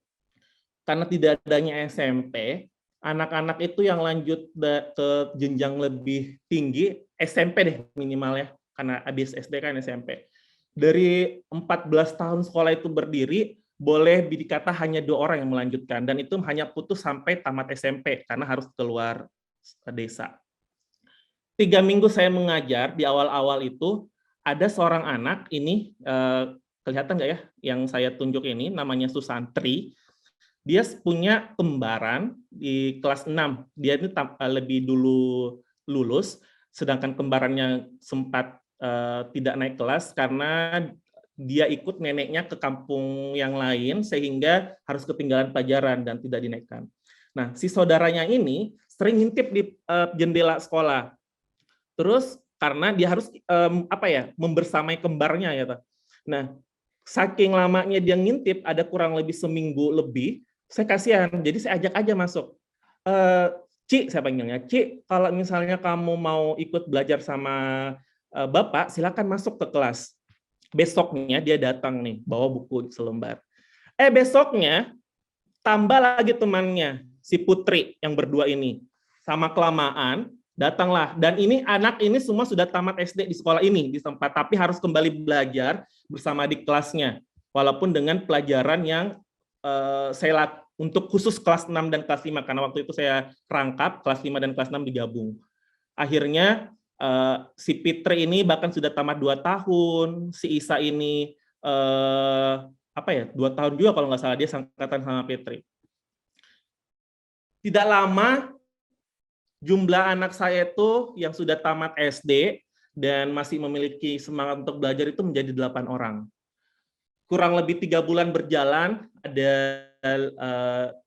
karena tidak adanya SMP, anak-anak itu yang lanjut ke jenjang lebih tinggi, SMP deh minimal ya, karena habis SD kan SMP. Dari 14 tahun sekolah itu berdiri, boleh dikata hanya 2 orang yang melanjutkan, dan itu hanya putus sampai tamat SMP karena harus keluar desa. 3 minggu saya mengajar, di awal-awal itu ada seorang anak ini kelihatan nggak ya yang saya tunjuk ini, namanya Susantri. Dia punya kembaran di kelas 6. Dia ini lebih dulu lulus, sedangkan kembarannya sempat tidak naik kelas karena dia ikut neneknya ke kampung yang lain sehingga harus ketinggalan pelajaran dan tidak dinaikkan. Nah, si saudaranya ini sering ngintip di jendela sekolah. Terus karena dia harus membersamai kembarnya ya. Nah, saking lamanya dia ngintip, ada kurang lebih seminggu lebih, saya kasihan, jadi saya ajak aja masuk. Ci, saya panggilnya, Ci, kalau misalnya kamu mau ikut belajar sama Bapak, silakan masuk ke kelas. Besoknya dia datang nih, bawa buku selembar. Besoknya, tambah lagi temannya, si Putri yang berdua ini. Sama kelamaan, datanglah. Dan ini anak ini semua sudah tamat SD di sekolah ini, di tempat, tapi harus kembali belajar bersama di kelasnya. Walaupun dengan pelajaran yang saya untuk khusus kelas 6 dan kelas 5, karena waktu itu saya rangkap kelas 5 dan kelas 6 digabung. Akhirnya si Fitri ini bahkan sudah tamat 2 tahun, si Isa ini 2 tahun juga kalau nggak salah, dia sangkatan sama Fitri. Tidak lama jumlah anak saya itu yang sudah tamat SD dan masih memiliki semangat untuk belajar itu menjadi 8 orang. Kurang lebih 3 bulan berjalan, ada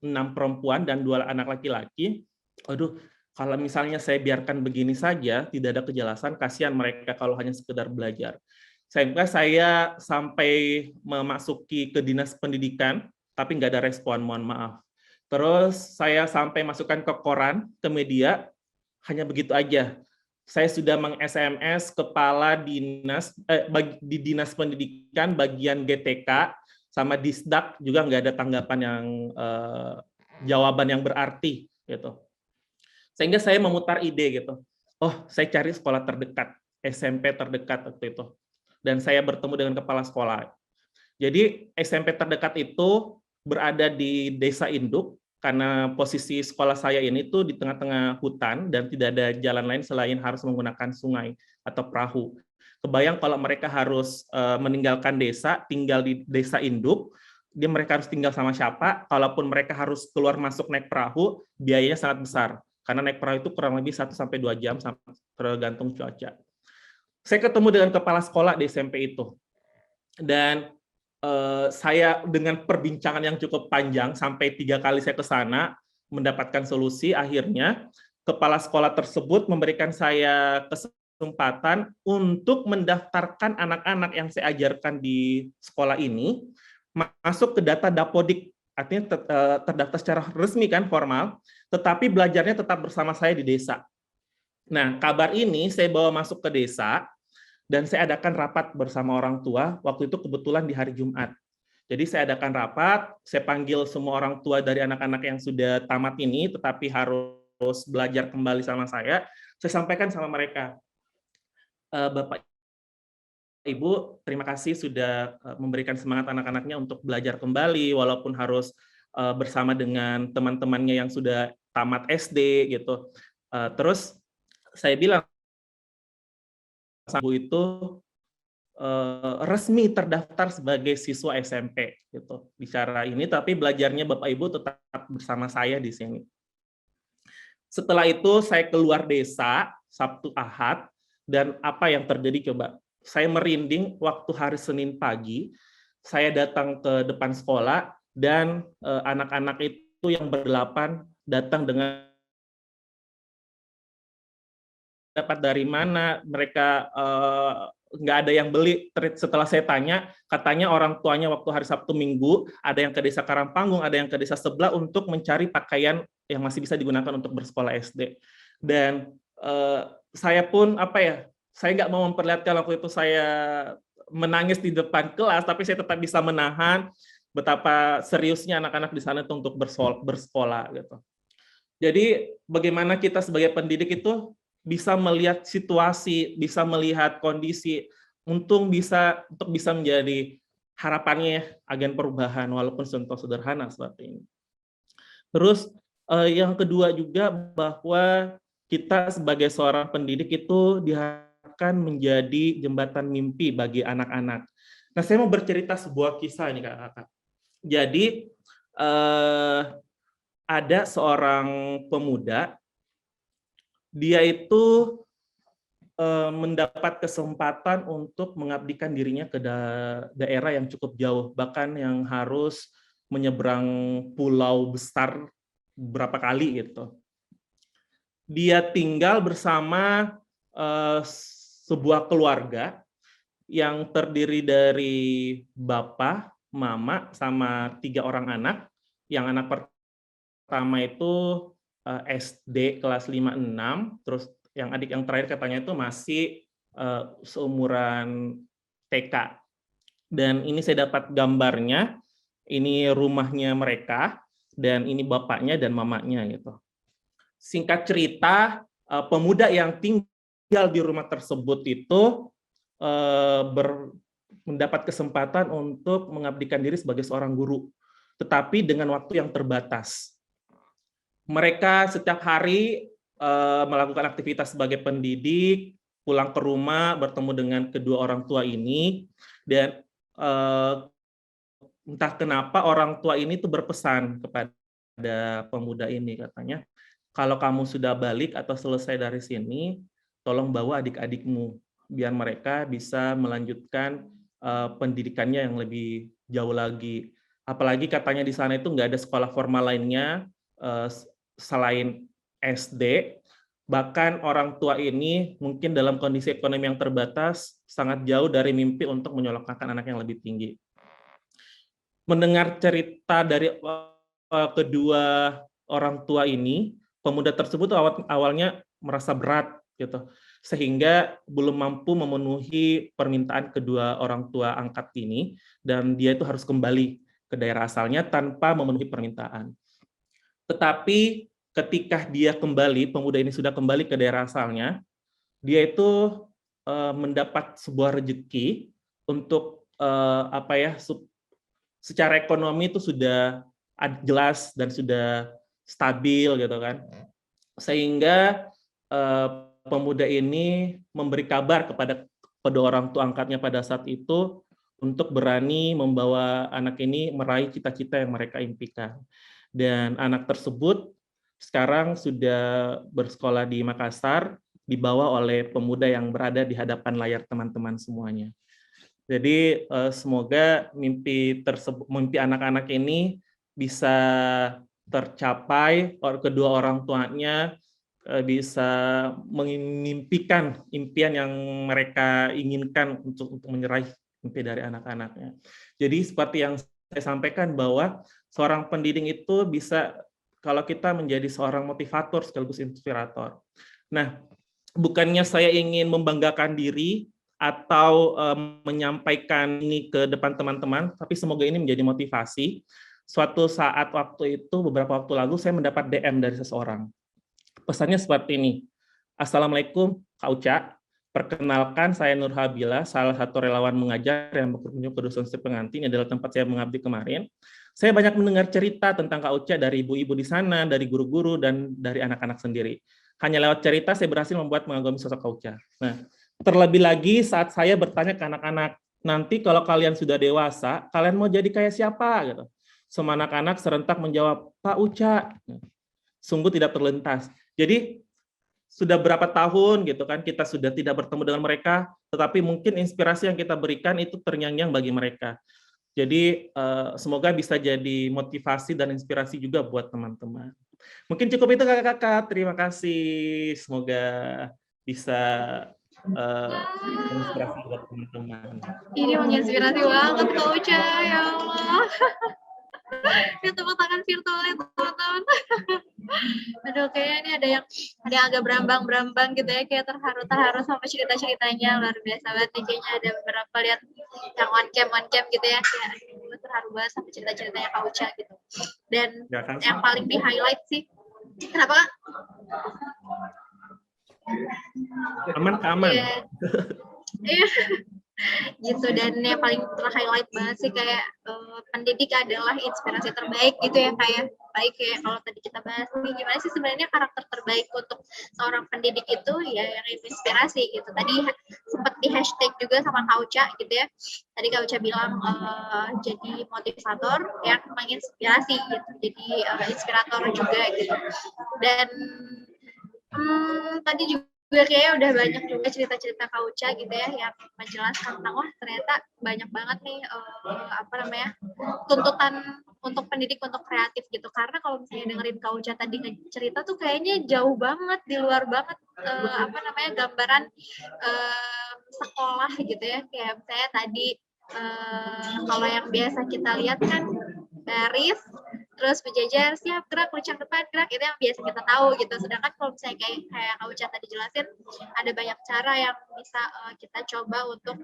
6 perempuan dan 2 anak laki-laki. Aduh, kalau misalnya saya biarkan begini saja, tidak ada kejelasan, kasihan mereka kalau hanya sekedar belajar. Sehingga saya sampai memasuki ke dinas pendidikan, tapi nggak ada respon, mohon maaf. Terus saya sampai masukkan ke koran, ke media, hanya begitu aja. Saya sudah meng-SMS kepala dinas di dinas pendidikan bagian GTK sama Disdak, juga nggak ada tanggapan yang jawaban yang berarti gitu. Sehingga saya memutar ide gitu. Oh, saya cari sekolah terdekat, SMP terdekat waktu itu. Dan saya bertemu dengan kepala sekolah. Jadi SMP terdekat itu berada di desa induk, karena posisi sekolah saya ini tuh di tengah-tengah hutan dan tidak ada jalan lain selain harus menggunakan sungai atau perahu. Kebayang kalau mereka harus meninggalkan desa, tinggal di desa induk, mereka harus tinggal sama siapa? Kalaupun mereka harus keluar masuk naik perahu, biayanya sangat besar. Karena naik perahu itu kurang lebih 1-2 jam, tergantung cuaca. Saya ketemu dengan kepala sekolah di SMP itu. Dan saya dengan perbincangan yang cukup panjang, sampai 3 kali saya ke sana mendapatkan solusi. Akhirnya kepala sekolah tersebut memberikan saya kesempatan untuk mendaftarkan anak-anak yang saya ajarkan di sekolah ini masuk ke data Dapodik, artinya terdaftar secara resmi kan, formal, tetapi belajarnya tetap bersama saya di desa. Nah, kabar ini saya bawa masuk ke desa, dan saya adakan rapat bersama orang tua, waktu itu kebetulan di hari Jumat. Jadi saya adakan rapat, saya panggil semua orang tua dari anak-anak yang sudah tamat ini, tetapi harus belajar kembali sama saya sampaikan sama mereka, Bapak, Ibu, terima kasih sudah memberikan semangat anak-anaknya untuk belajar kembali, walaupun harus bersama dengan teman-temannya yang sudah tamat SD, gitu. Terus saya bilang, Ibu itu resmi terdaftar sebagai siswa SMP gitu. Bicara ini, tapi belajarnya Bapak Ibu tetap bersama saya di sini. Setelah itu saya keluar desa Sabtu Ahad, dan apa yang terjadi coba? Saya merinding waktu hari Senin pagi, saya datang ke depan sekolah dan anak-anak itu yang ber-8 datang dengan dapat dari mana, mereka nggak ada yang beli. Setelah saya tanya, katanya orang tuanya waktu hari Sabtu Minggu ada yang ke desa Karangpanggung, ada yang ke desa sebelah untuk mencari pakaian yang masih bisa digunakan untuk bersekolah SD. Dan saya pun saya nggak mau memperlihatkan waktu itu saya menangis di depan kelas, tapi saya tetap bisa menahan betapa seriusnya anak-anak di sana untuk bersekolah gitu. Jadi bagaimana kita sebagai pendidik itu bisa melihat situasi, bisa melihat kondisi untuk bisa menjadi harapannya agen perubahan walaupun contoh sederhana seperti ini. Terus yang kedua juga bahwa kita sebagai seorang pendidik itu diharapkan menjadi jembatan mimpi bagi anak-anak. Nah, saya mau bercerita sebuah kisah ini Kakak. Jadi ada seorang pemuda, dia itu mendapat kesempatan untuk mengabdikan dirinya ke daerah yang cukup jauh, bahkan yang harus menyeberang pulau besar berapa kali gitu. Dia tinggal bersama sebuah keluarga yang terdiri dari bapak, mama, sama 3 orang anak. Yang anak pertama itu SD kelas 5-6, terus yang adik yang terakhir katanya itu masih seumuran TK. Dan ini saya dapat gambarnya, ini rumahnya mereka, dan ini bapaknya dan mamanya gitu. Singkat cerita, pemuda yang tinggal di rumah tersebut itu mendapat kesempatan untuk mengabdikan diri sebagai seorang guru, tetapi dengan waktu yang terbatas. Mereka setiap hari melakukan aktivitas sebagai pendidik, pulang ke rumah, bertemu dengan kedua orang tua ini, dan entah kenapa orang tua ini tuh berpesan kepada pemuda ini, katanya, kalau kamu sudah balik atau selesai dari sini, tolong bawa adik-adikmu, biar mereka bisa melanjutkan pendidikannya yang lebih jauh lagi. Apalagi katanya di sana itu nggak ada sekolah formal lainnya selain SD. Bahkan orang tua ini mungkin dalam kondisi ekonomi yang terbatas sangat jauh dari mimpi untuk menyolokkan anak yang lebih tinggi. Mendengar cerita dari kedua orang tua ini, pemuda tersebut awalnya merasa berat gitu, sehingga belum mampu memenuhi permintaan kedua orang tua angkat ini, dan dia itu harus kembali ke daerah asalnya tanpa memenuhi permintaan. Tetapi ketika dia kembali, pemuda ini sudah kembali ke daerah asalnya, dia itu mendapat sebuah rezeki untuk secara ekonomi itu sudah jelas dan sudah stabil gitu kan, sehingga pemuda ini memberi kabar kepada kedua orang tua angkatnya pada saat itu untuk berani membawa anak ini meraih cita-cita yang mereka impikan. Dan anak tersebut sekarang sudah bersekolah di Makassar, dibawa oleh pemuda yang berada di hadapan layar teman-teman semuanya. Jadi semoga mimpi anak-anak ini bisa tercapai, kedua orang tuanya bisa mengimpikan impian yang mereka inginkan untuk menyeraih mimpi dari anak-anaknya. Jadi seperti yang saya sampaikan bahwa seorang pendidik itu bisa, kalau kita menjadi seorang motivator sekaligus inspirator. Nah, bukannya saya ingin membanggakan diri atau menyampaikan ini ke depan teman-teman, tapi semoga ini menjadi motivasi. Suatu saat waktu itu, beberapa waktu lalu, saya mendapat DM dari seseorang. Pesannya seperti ini, Assalamualaikum Kak Uca, perkenalkan saya Nur Habila, salah satu relawan mengajar yang berkunjung ke Dusun Sri Pengantin, adalah tempat saya mengabdi kemarin. Saya banyak mendengar cerita tentang Kak Uca dari ibu-ibu di sana, dari guru-guru, dan dari anak-anak sendiri. Hanya lewat cerita saya berhasil membuat mengagumi sosok Kak Uca. Nah, terlebih lagi saat saya bertanya ke anak-anak, nanti kalau kalian sudah dewasa, kalian mau jadi kayak siapa? Gitu. Semua anak-anak serentak menjawab, Pak Uca. Sungguh tidak terlintas. Jadi sudah berapa tahun gitu kan kita sudah tidak bertemu dengan mereka, tetapi mungkin inspirasi yang kita berikan itu terngiang-ngiang bagi mereka. Jadi semoga bisa jadi motivasi dan inspirasi juga buat teman-teman. Mungkin cukup itu kakak-kakak. Terima kasih. Semoga bisa menginspirasi buat teman-teman. Ini menginspirasi banget Kak Uca, ya Allah. Ya, tepuk tangan virtualnya teman-teman. Aduh, kayaknya ini ada yang agak berambang-berambang gitu ya, kayak terharu-terharu sama cerita-ceritanya. Luar biasa banget nih, kayaknya ada beberapa lihat yang on cam gitu ya, kayak aduh, terharu banget sama cerita-ceritanya Kak Uca gitu. Dan ya, yang paling di highlight sih, kenapa Kak? Aman. Iya. Gitu, dan yang paling ter-highlight banget sih kayak pendidik adalah inspirasi terbaik gitu ya, kayak baik kayak kalau tadi kita bahas nih, gimana sih sebenarnya karakter terbaik untuk seorang pendidik itu ya yang inspirasi gitu. Tadi sempat di hashtag juga sama Kak Uca gitu ya. Tadi Kak Uca bilang jadi motivator yang menginspirasi gitu, jadi inspirator juga gitu. Dan tadi juga kayaknya udah banyak juga cerita-cerita Kak Uca gitu ya yang menjelaskan tentang wah ternyata banyak banget nih tuntutan untuk pendidik untuk kreatif gitu. Karena kalau misalnya dengerin Kak Uca tadi cerita tuh kayaknya jauh banget, di luar banget gambaran sekolah gitu ya. Kayak misalnya tadi kalau yang biasa kita lihat kan baris, terus berjajar, siap, gerak, lucang depan, gerak, itu yang biasa kita tahu gitu. Sedangkan kalau misalnya kayak Kak Uca tadi jelasin, ada banyak cara yang bisa kita coba untuk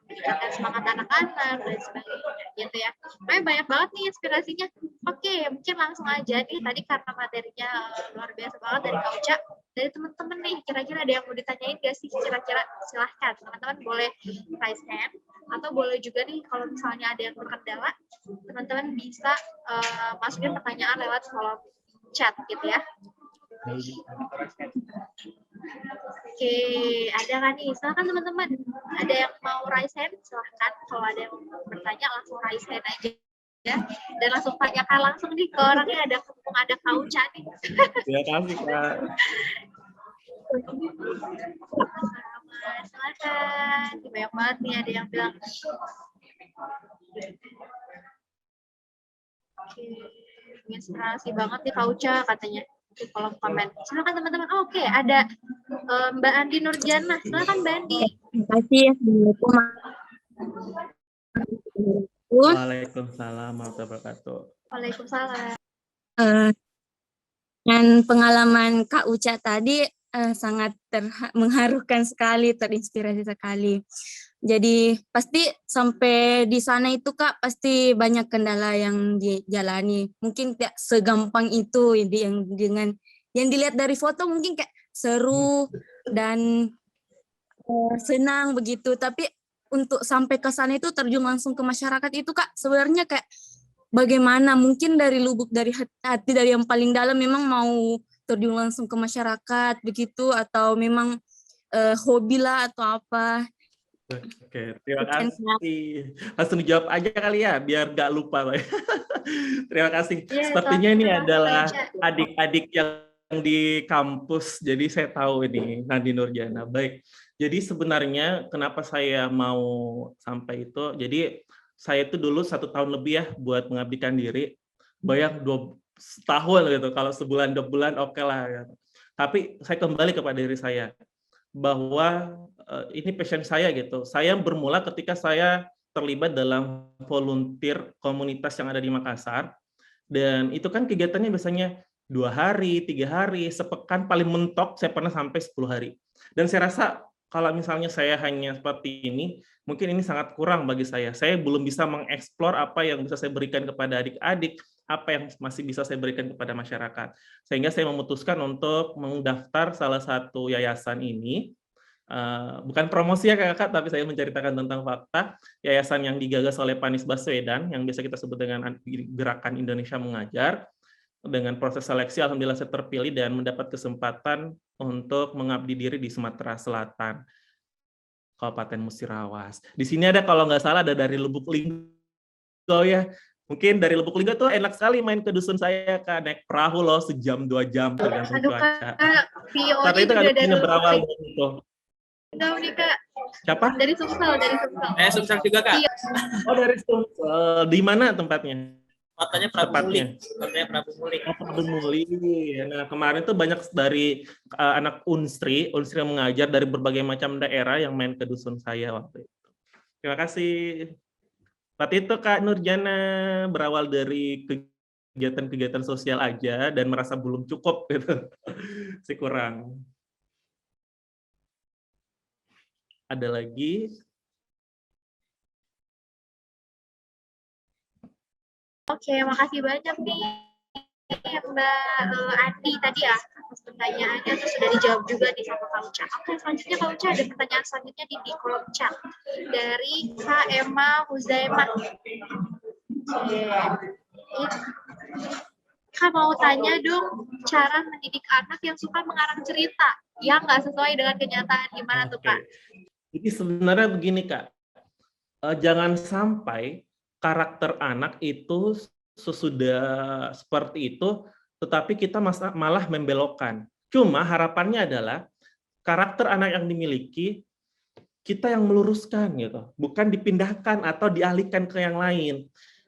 meningkatkan semangat anak-anak dan sebagainya gitu ya. Makanya banyak banget nih inspirasinya. Oke, mungkin langsung aja nih, tadi karena materinya luar biasa banget dari Kak Uca. Dari teman-teman nih, kira-kira ada yang mau ditanyain gak sih? Kira-kira silahkan, teman-teman boleh raise hand, atau boleh juga nih kalau misalnya ada yang berkendala, teman-teman bisa masukin pertanyaan lewat kolom chat gitu ya. Oke, ada kan nih? Silahkan teman-teman. Ada yang mau raise hand? Silahkan. Kalau ada yang bertanya langsung raise hand aja ya. Dan langsung tanyakan langsung nih ke orangnya, ada Kak Uca nih. Terima kasih Kak. Silakan. Banyak banget nih ada yang bilang. Oke, inspirasi banget nih Kak Uca katanya di kolom komen. Silakan teman-teman. Oke, ada Mbak Andi Nurjana. Silakan Mbak Andi. Terima kasih. Assalamualaikum. Waalaikumsalam warahmatullahi wabarakatuh. Waalaikumsalam. Dan pengalaman Kak Uca tadi sangat mengharukan sekali, terinspirasi sekali. Jadi pasti sampai di sana itu Kak pasti banyak kendala yang dijalani. Mungkin tidak segampang itu yang dengan yang dilihat dari foto mungkin kayak seru dan senang begitu. Tapi untuk sampai ke sana itu terjun langsung ke masyarakat itu Kak sebenarnya kayak bagaimana, mungkin dari lubuk dari hati dari yang paling dalam memang mau terjun langsung ke masyarakat begitu, atau memang hobi lah atau apa. Oke, terima kasih. Langsung dijawab aja kali ya, biar nggak lupa. Terima kasih. Sepertinya ini adalah adik-adik yang di kampus, jadi saya tahu ini Nandi Nurjana. Baik, jadi sebenarnya kenapa saya mau sampai itu, jadi saya itu dulu 1 tahun lebih ya buat mengabdikan diri, bayang 2 tahun gitu, kalau sebulan 2 bulan oke lah. Gitu. Tapi saya kembali kepada diri saya, bahwa ini passion saya gitu. Saya bermula ketika saya terlibat dalam volunteer komunitas yang ada di Makassar, dan itu kan kegiatannya biasanya 2 hari, 3 hari, sepekan paling mentok saya pernah sampai 10 hari. Dan saya rasa kalau misalnya saya hanya seperti ini, mungkin ini sangat kurang bagi saya. Saya belum bisa mengeksplor apa yang bisa saya berikan kepada adik-adik, apa yang masih bisa saya berikan kepada masyarakat. Sehingga saya memutuskan untuk mendaftar salah satu yayasan ini. Bukan promosi ya kakak, tapi saya menceritakan tentang fakta. Yayasan yang digagas oleh Pak Anies Baswedan, yang biasa kita sebut dengan Gerakan Indonesia Mengajar. Dengan proses seleksi, alhamdulillah saya terpilih dan mendapat kesempatan untuk mengabdi diri di Sumatera Selatan, Kabupaten Musirawas. Di sini ada kalau nggak salah ada dari Lubuk Linggau ya. Mungkin dari Lubuk Linggau tuh enak sekali main ke dusun saya, Kak. Naik perahu loh, sejam 2 jam tergantung cuaca. Tapi itu kan berawal dari itu. Tahu nih Kak. Siapa? Dari Sumsel, Sumsel juga Kak. Iya. Oh dari Sumsel. Di mana tempatnya? Tempatnya Prabu Muli. Prabu Muli. Nah kemarin tuh banyak dari anak Unsri yang mengajar dari berbagai macam daerah yang main ke dusun saya waktu itu. Terima kasih. Waktu itu Kak Nurjana berawal dari kegiatan-kegiatan sosial aja dan merasa belum cukup gitu. Masih kurang. Ada lagi? Oke, makasih banyak nih Mbak Andi tadi ya atas pertanyaannya, terus sudah dijawab juga nih sama Kak Uca. Oke, selanjutnya Kak Uca ada pertanyaan selanjutnya di kolom chat dari Kak Emma Huzaimah. Oke. Kak mau tanya dong, cara mendidik anak yang suka mengarang cerita yang nggak sesuai dengan kenyataan, gimana tuh Kak? Jadi sebenarnya begini Kak, jangan sampai karakter anak itu sesudah seperti itu, tetapi kita malah membelokkan. Cuma harapannya adalah karakter anak yang dimiliki kita yang meluruskan gitu, bukan dipindahkan atau dialihkan ke yang lain.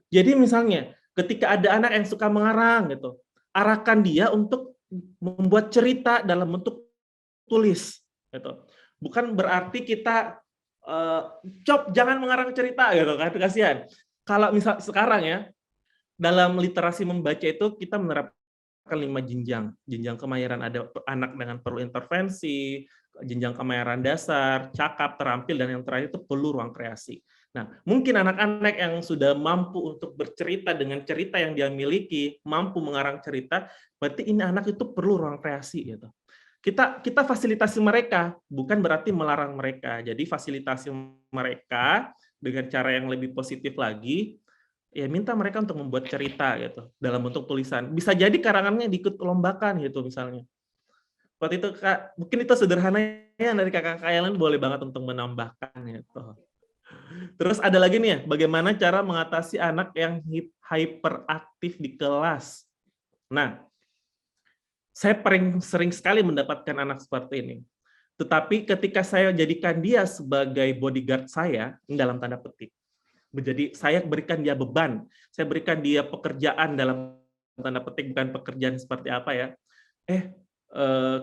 Jadi misalnya ketika ada anak yang suka mengarang gitu, arahkan dia untuk membuat cerita dalam bentuk tulis gitu. Bukan berarti kita cop jangan mengarang cerita gitu kan, kasihan. Kalau misal sekarang ya dalam literasi membaca itu kita menerapkan 5 jenjang kemahiran. Ada anak dengan perlu intervensi, jenjang kemahiran dasar, cakap, terampil, dan yang terakhir itu perlu ruang kreasi. Nah, mungkin anak-anak yang sudah mampu untuk bercerita dengan cerita yang dia miliki, mampu mengarang cerita, berarti ini anak itu perlu ruang kreasi gitu. Kita fasilitasi mereka, bukan berarti melarang mereka. Jadi fasilitasi mereka dengan cara yang lebih positif lagi, ya minta mereka untuk membuat cerita gitu dalam bentuk tulisan. Bisa jadi karangannya diikut lombakan gitu misalnya. Seperti itu Kak, mungkin itu sederhananya dari kakak-kakak yang lain boleh banget untuk menambahkan gitu. Terus ada lagi nih ya, bagaimana cara mengatasi anak yang hyperaktif di kelas. Nah, saya sering sekali mendapatkan anak seperti ini. Tetapi ketika saya jadikan dia sebagai bodyguard saya, dalam tanda petik, jadi saya berikan dia beban, saya berikan dia pekerjaan dalam tanda petik, bukan pekerjaan seperti apa ya.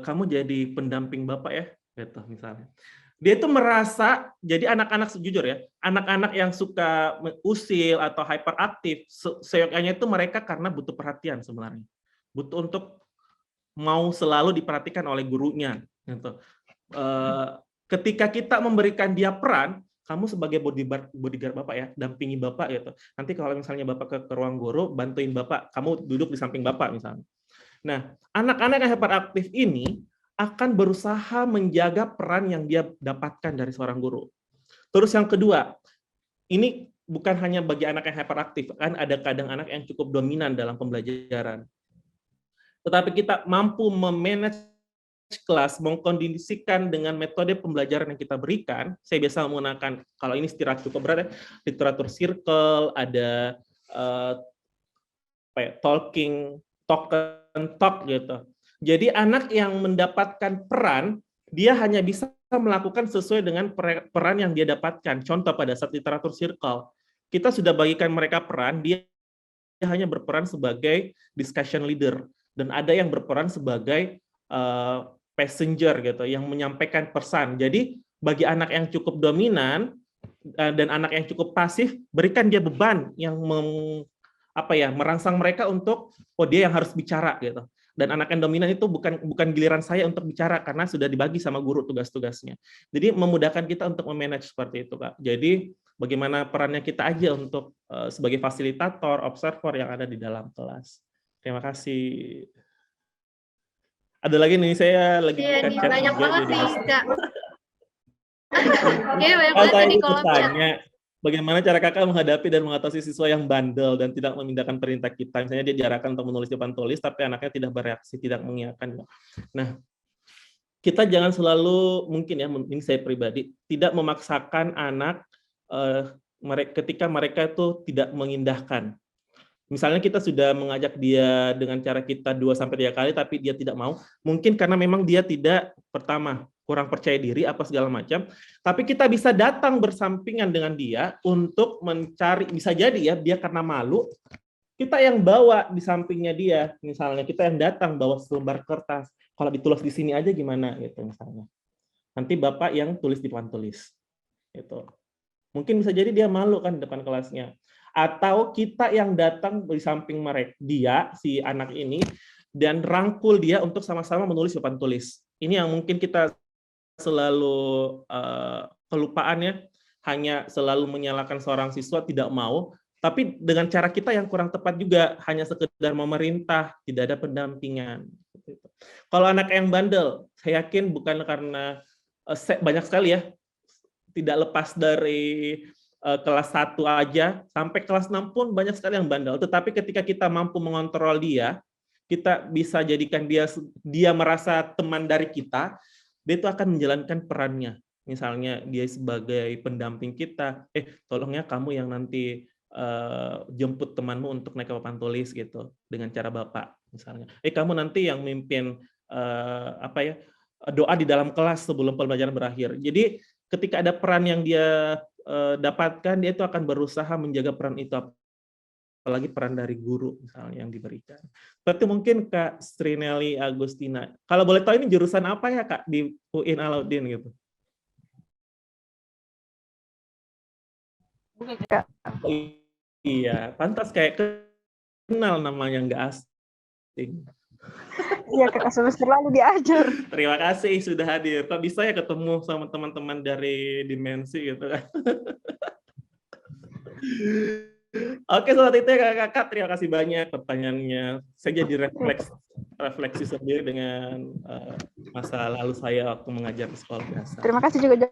Kamu jadi pendamping Bapak ya, gitu misalnya. Dia itu merasa, jadi anak-anak jujur ya, anak-anak yang suka usil atau hyperaktif, seyoknya itu mereka karena butuh perhatian sebenarnya. Butuh untuk mau selalu diperhatikan oleh gurunya. Gitu. Ketika kita memberikan dia peran, kamu sebagai bodyguard Bapak ya, dampingi Bapak gitu. Nanti kalau misalnya Bapak ke ruang guru, bantuin Bapak, kamu duduk di samping Bapak misalnya. Nah, anak-anak yang hyperaktif ini akan berusaha menjaga peran yang dia dapatkan dari seorang guru. Terus yang kedua, ini bukan hanya bagi anak yang hyperaktif, kan ada kadang anak yang cukup dominan dalam pembelajaran. Tetapi kita mampu memanage kelas, mengkondisikan dengan metode pembelajaran yang kita berikan. Saya biasa menggunakan, kalau ini istirahat cukup berat ya, literatur circle, ada talk and talk gitu. Jadi anak yang mendapatkan peran, dia hanya bisa melakukan sesuai dengan peran yang dia dapatkan. Contoh pada saat literatur circle, kita sudah bagikan mereka peran, dia hanya berperan sebagai discussion leader, dan ada yang berperan sebagai passenger gitu, yang menyampaikan pesan. Jadi bagi anak yang cukup dominan dan anak yang cukup pasif, berikan dia beban yang merangsang mereka untuk dia yang harus bicara gitu. Dan anak yang dominan itu bukan giliran saya untuk bicara karena sudah dibagi sama guru tugas-tugasnya. Jadi memudahkan kita untuk memanage seperti itu Kak. Jadi bagaimana perannya kita aja untuk sebagai fasilitator, observer yang ada di dalam kelas. Terima kasih. Ada lagi nih, saya lagi nih, chat banyak juga, banget jadi nih Kak. Banyak banget di kolom chat. Bagaimana cara kakak menghadapi dan mengatasi siswa yang bandel dan tidak memindahkan perintah kita? Misalnya dia diarahkan untuk menulis di depan tulis, tapi anaknya tidak bereaksi, tidak mengiyakan. Nah, kita jangan selalu, mungkin ya, ini saya pribadi, tidak memaksakan anak ketika mereka itu tidak mengindahkan. Misalnya kita sudah mengajak dia dengan cara kita 2-3 kali, tapi dia tidak mau. Mungkin karena memang dia tidak, pertama, kurang percaya diri, apa segala macam. Tapi kita bisa datang bersampingan dengan dia untuk mencari, bisa jadi ya, dia karena malu, kita yang bawa di sampingnya dia. Misalnya kita yang datang bawa selembar kertas. Kalau ditulis di sini aja gimana, gitu misalnya. Nanti Bapak yang tulis di papan tulis. Gitu. Mungkin bisa jadi dia malu kan di depan kelasnya. Atau kita yang datang di samping dia, si anak ini, dan rangkul dia untuk sama-sama menulis papan tulis. Ini yang mungkin kita selalu kelupaan ya, hanya selalu menyalahkan seorang siswa tidak mau, tapi dengan cara kita yang kurang tepat juga, hanya sekedar memerintah, tidak ada pendampingan. Kalau anak yang bandel, saya yakin bukan karena banyak sekali ya, tidak lepas dari kelas 1 aja, sampai kelas 6 pun banyak sekali yang bandel. Tetapi ketika kita mampu mengontrol dia, kita bisa jadikan dia merasa teman dari kita, dia itu akan menjalankan perannya. Misalnya dia sebagai pendamping kita, tolong ya kamu yang nanti jemput temanmu untuk naik ke papan tulis gitu dengan cara Bapak misalnya. Kamu nanti yang mimpin doa di dalam kelas sebelum pembelajaran berakhir. Jadi ketika ada peran yang dia dapatkan, dia itu akan berusaha menjaga peran itu, apalagi peran dari guru misalnya yang diberikan. Berarti mungkin Kak Srinelli Agustina. Kalau boleh tahu ini jurusan apa ya Kak di UIN Alauddin gitu? Kak. Iya, pantas kayak kenal namanya nggak asing. Iya, Kak, semester lalu diajar. Terima kasih sudah hadir. Kok bisa ya ketemu sama teman-teman dari Dimensi gitu kan? Oke, sobat itu ya Kakak, terima kasih banyak pertanyaannya. Saya jadi refleksi sendiri dengan masa lalu saya waktu mengajar di sekolah biasa. Terima kasih juga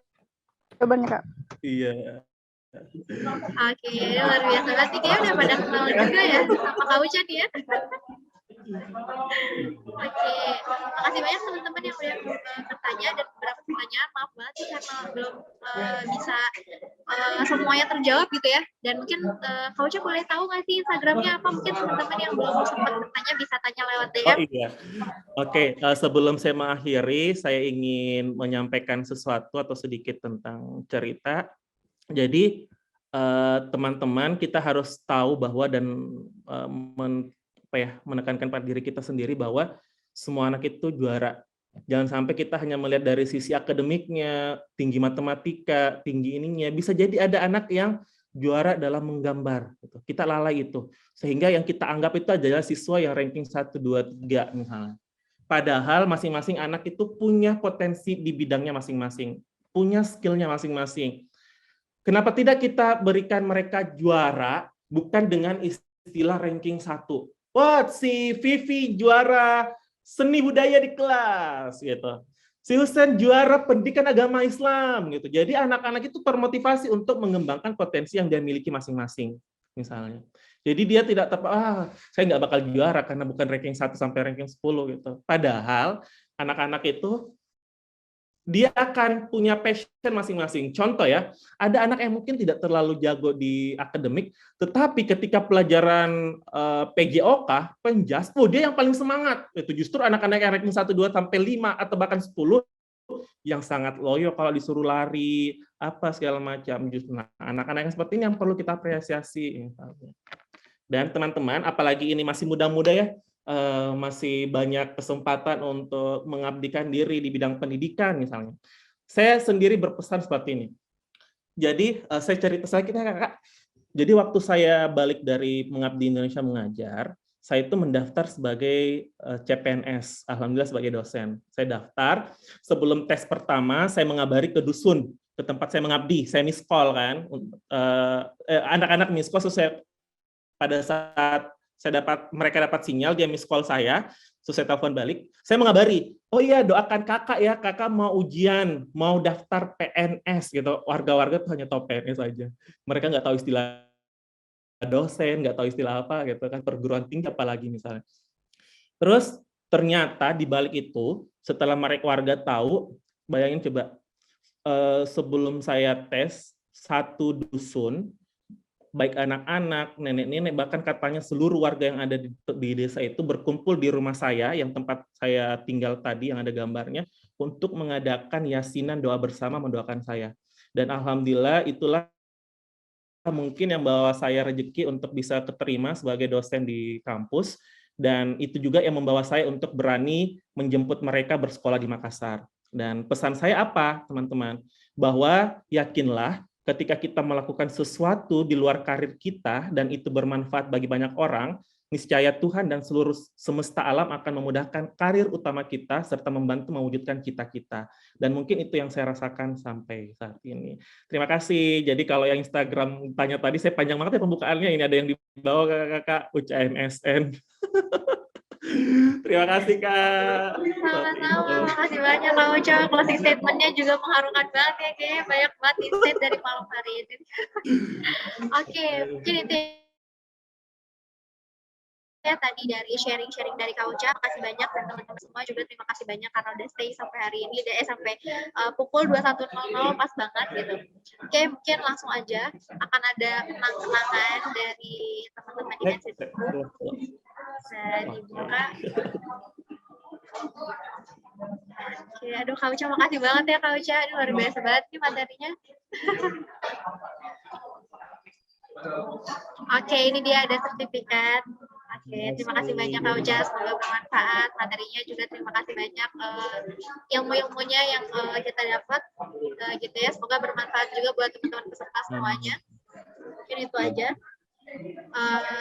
jawabannya, Kak. Iya. Oke, luar biasa banget. Kayaknya udah pada kenal juga ya sama Kak Ucan ya. Oke, makasih banyak teman-teman yang udah bertanya dan beberapa pertanyaan. Maaf banget sih karena belum bisa semuanya terjawab gitu ya. Dan mungkin Kak Ucan boleh tahu nggak sih Instagramnya apa? Mungkin teman-teman yang belum sempat bertanya bisa tanya lewat DM. Oh iya. Oke, sebelum saya mengakhiri, saya ingin menyampaikan sesuatu atau sedikit tentang cerita. Jadi teman-teman kita harus tahu bahwa dan menekankan pada diri kita sendiri bahwa semua anak itu juara. Jangan sampai kita hanya melihat dari sisi akademiknya, tinggi matematika, tinggi ininya. Bisa jadi ada anak yang juara dalam menggambar. Kita lalai itu. Sehingga yang kita anggap itu adalah siswa yang ranking 1, 2, 3 misalnya. Padahal masing-masing anak itu punya potensi di bidangnya masing-masing. Punya skillnya masing-masing. Kenapa tidak kita berikan mereka juara bukan dengan istilah ranking 1. Wah, si Vivi juara seni budaya di kelas gitu. Si Husen juara pendidikan agama Islam gitu. Jadi anak-anak itu termotivasi untuk mengembangkan potensi yang dia miliki masing-masing misalnya. Jadi dia tidak saya nggak bakal juara karena bukan ranking 1 sampai ranking 10 gitu. Padahal anak-anak itu dia akan punya passion masing-masing. Contoh ya, ada anak yang mungkin tidak terlalu jago di akademik, tetapi ketika pelajaran PJOK, penjas, dia yang paling semangat. Itu justru anak-anak yang ranking 1, 2, sampai 5, atau bahkan 10, yang sangat loyo kalau disuruh lari, apa segala macam. Justru anak-anak yang seperti ini yang perlu kita apresiasi. Dan teman-teman, apalagi ini masih muda-muda ya, masih banyak kesempatan untuk mengabdikan diri di bidang pendidikan misalnya. Saya sendiri berpesan seperti ini. Jadi saya cerita sedikit ya Kakak. Jadi waktu saya balik dari mengabdi Indonesia mengajar, saya itu mendaftar sebagai CPNS, alhamdulillah sebagai dosen. Saya daftar, sebelum tes pertama saya mengabari ke dusun, ke tempat saya mengabdi, saya miss call kan. Anak-anak miss call, pada saat mereka dapat sinyal, dia miss call saya, terus saya telepon balik, saya mengabari, oh iya doakan kakak ya, kakak mau ujian, mau daftar PNS gitu. Warga-warga tuh hanya tahu PNS saja, mereka nggak tahu istilah dosen, nggak tahu istilah apa gitu kan, perguruan tinggi apalagi misalnya. Terus ternyata di balik itu, setelah mereka warga tahu, bayangin coba, sebelum saya tes, satu dusun, baik anak-anak, nenek-nenek, bahkan katanya seluruh warga yang ada di desa itu berkumpul di rumah saya, yang tempat saya tinggal tadi, yang ada gambarnya, untuk mengadakan yasinan doa bersama mendoakan saya. Dan alhamdulillah itulah mungkin yang bawa saya rezeki untuk bisa keterima sebagai dosen di kampus, dan itu juga yang membawa saya untuk berani menjemput mereka bersekolah di Makassar. Dan pesan saya apa, teman-teman? Bahwa yakinlah, ketika kita melakukan sesuatu di luar karir kita dan itu bermanfaat bagi banyak orang, niscaya Tuhan dan seluruh semesta alam akan memudahkan karir utama kita serta membantu mewujudkan cita-kita. Dan mungkin itu yang saya rasakan sampai saat ini. Terima kasih. Jadi kalau yang Instagram tanya tadi, saya panjang banget ya pembukaannya. Ini ada yang dibawa kakak UCMSN. Terima kasih Kak. Sama-sama, makasih banyak Kak Uca. Closing statement-nya juga mengharukan banget ya, kayaknya banyak banget insight dari malam hari ini. Oke, mungkin itu ya tadi dari sharing-sharing dari Kak Uca, makasih banyak, dan teman-teman semua juga terima kasih banyak karena udah stay sampai hari ini, sampai pukul 21.00 pas banget gitu. Oke, mungkin langsung aja akan ada kenang-kenangan dari teman-teman di Dimensi Tubuh. Bisa dibuka. Oke, aduh Kak Uca, makasih banget ya Kak Uca, aduh, luar biasa banget nih materinya. Oke, ini dia ada sertifikat. Oke, terima kasih banyak Kak Uca, semoga bermanfaat. Materinya juga terima kasih banyak, ilmu-ilmunya yang kita dapat, gitu ya. Semoga bermanfaat juga buat teman-teman peserta semuanya. Mungkin itu aja.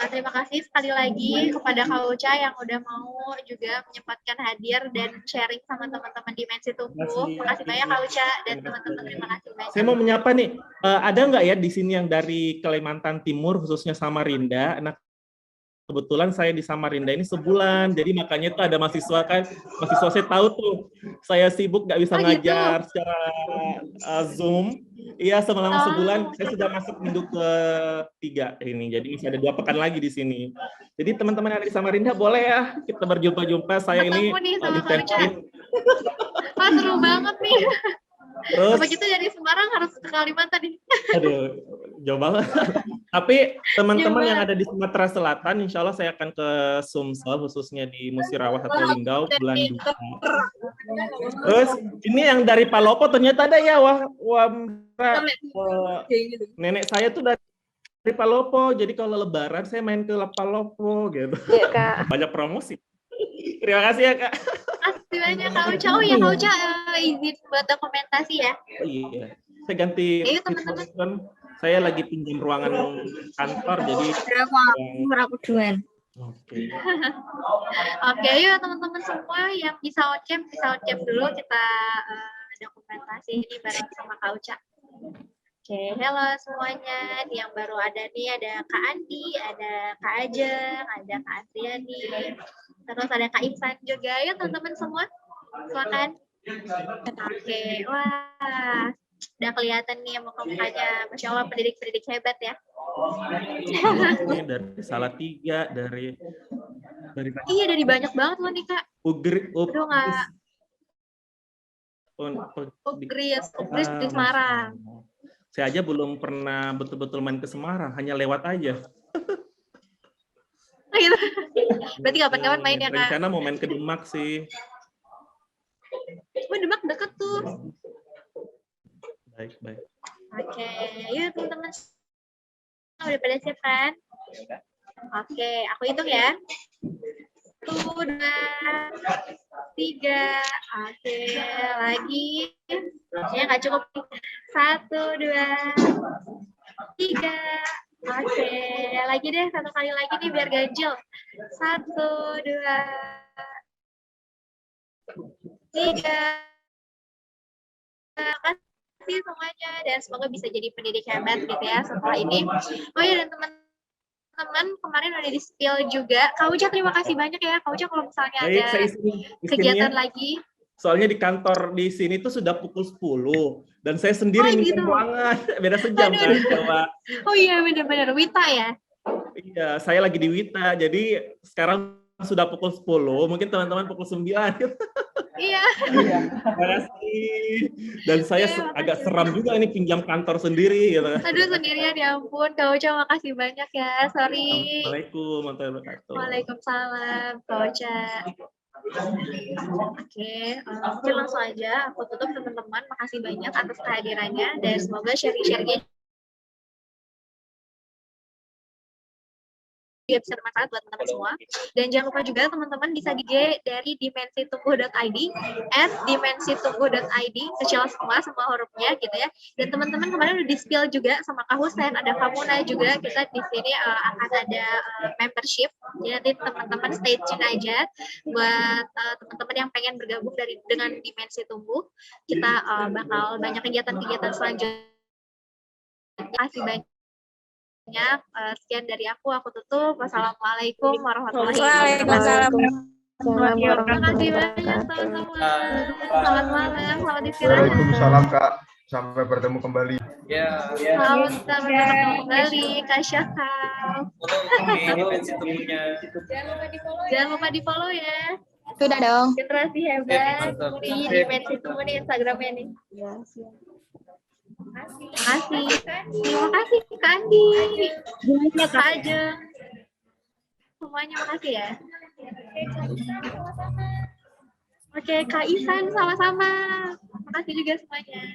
Terima kasih sekali lagi kepada Kak Uca yang udah mau juga menyempatkan hadir dan sharing sama teman-teman Dimensi Tubuh. Terima kasih banyak Kak Uca dan teman-teman, terima kasih banyak. Saya mau menyapa nih, ada nggak ya di sini yang dari Kalimantan Timur, khususnya Samarinda? Nah, kebetulan saya di Samarinda ini sebulan, jadi makanya tuh ada mahasiswa saya tahu tuh, saya sibuk nggak bisa ngajar gitu. secara Zoom. Iya, selama sebulan saya sudah masuk minggu ke-3 ini, jadi masih ada 2 pekan lagi di sini. Jadi teman-teman yang ada di Samarinda boleh ya kita berjumpa-jumpa. Saya ini nih sama di Kak Uca. Wah, seru banget nih. Terus, begitu dari Semarang harus ke Kalimantan nih. Aduh, jauh banget. Tapi teman-teman yang ada di Sumatera Selatan, insya Allah saya akan ke Sumsel, khususnya di Musirawas atau Linggau bulan 2. Terus ini yang dari Palopo ternyata ada ya, nenek saya tuh dari Palopo, jadi kalau Lebaran saya main ke Palopo gitu. Iya, Kak. Banyak promosi. Terima kasih ya Kak. Makasih banyak Kak Uca. Oh ya Kak Uca, izin buat dokumentasi ya. Oh iya, saya ganti. Ayo teman-teman. Saya lagi pinjam ruangan kantor, jadi Berapa duaan? Oke. Oke, yuk teman-teman semua yang bisa on cam dulu, kita dokumentasi ini bareng sama Kak Uca. Oke, halo semuanya. Yang baru ada nih, ada Kak Andi, ada Kak Ajeng, ada Kak Adriani, terus ada Kak Ihsan juga. Yuk teman-teman semua, silakan. Oke, wah, udah kelihatan nih muka-mukanya, Masya Allah, pendidik-pendidik hebat ya. Ini dari Salatiga, dari iya, dari banyak banget loh nih Kak. Ugris di Semarang. Saya aja belum pernah betul-betul main ke Semarang, hanya lewat aja. Gitu. Berarti kapan-kapan main ya Kak? Rencana mau main ke Demak sih. Oh, Demak deket tuh. Baik. Oke, yuk teman-teman. Udah pada siap kan? Oke, aku hitung ya. 1, 2, 3. Oke, lagi. Ya nggak cukup. 1, 2, 3. Oke, lagi deh, 1 kali lagi nih biar ganjil. 1, 2, 3. Kasih semuanya, dan semoga bisa jadi pendidik hebat gitu ya setelah ini. Oh ya, dan teman-teman kemarin udah di spill juga. Kak Uca, terima kasih banyak ya Kak Uca, kalau misalnya ada kegiatan lagi. Soalnya di kantor di sini tuh sudah pukul 10 dan saya sendiri minta ruangan, beda sejam kan coba. Oh iya, benar-benar Wita ya. Iya, saya lagi di Wita, jadi sekarang sudah pukul 10, mungkin teman-teman pukul 9. Iya. Terima kasih. Dan saya agak seram juga ini pinjam kantor sendiri gitu. Aduh, sendirian ya ampun. Kak Uca, makasih banyak ya. Sorry. Assalamualaikum warahmatullahi wabarakatuh. Waalaikumsalam, Kak Uca. Oke, mungkin langsung aja aku tutup teman-teman. Makasih banyak atas kehadirannya dan semoga sharing-sharingnya juga bisa bermanfaat buat teman-teman semua. Dan jangan lupa juga teman-teman bisa IG dari dimensitubuh.id @dimensitubuh.id, kecil semua hurufnya gitu ya. Dan teman-teman kemarin udah di-spill juga sama Kak Husen, ada Kak Muna juga, kita di sini akan ada membership. Jadi nanti teman-teman stay tune aja buat teman-teman yang pengen bergabung dengan Dimensi Tumbuh. Kita bakal banyak kegiatan-kegiatan selanjutnya. Terima kasih banyak. Sekian dari aku tutup. Wassalamualaikum warahmatullahi wabarakatuh. Terima kasih banyak teman-teman. Selamat malam, selamat istirahat. Waalaikumsalam Kak. Sampai bertemu kembali. Ya. Selamat sampai bertemu kembali, Kak Syakal. Ini pensi tubuhnya. Jangan lupa di follow ya. Sudah dong. Generasi hebat. Mantap. Di pensi tubuh nih Instagramnya nih. Makasih. Terima kasih Kandi. Semuanya Kak Ajeng. Semuanya makasih ya. Oke, Kak Isan sama-sama. Makasih juga semuanya.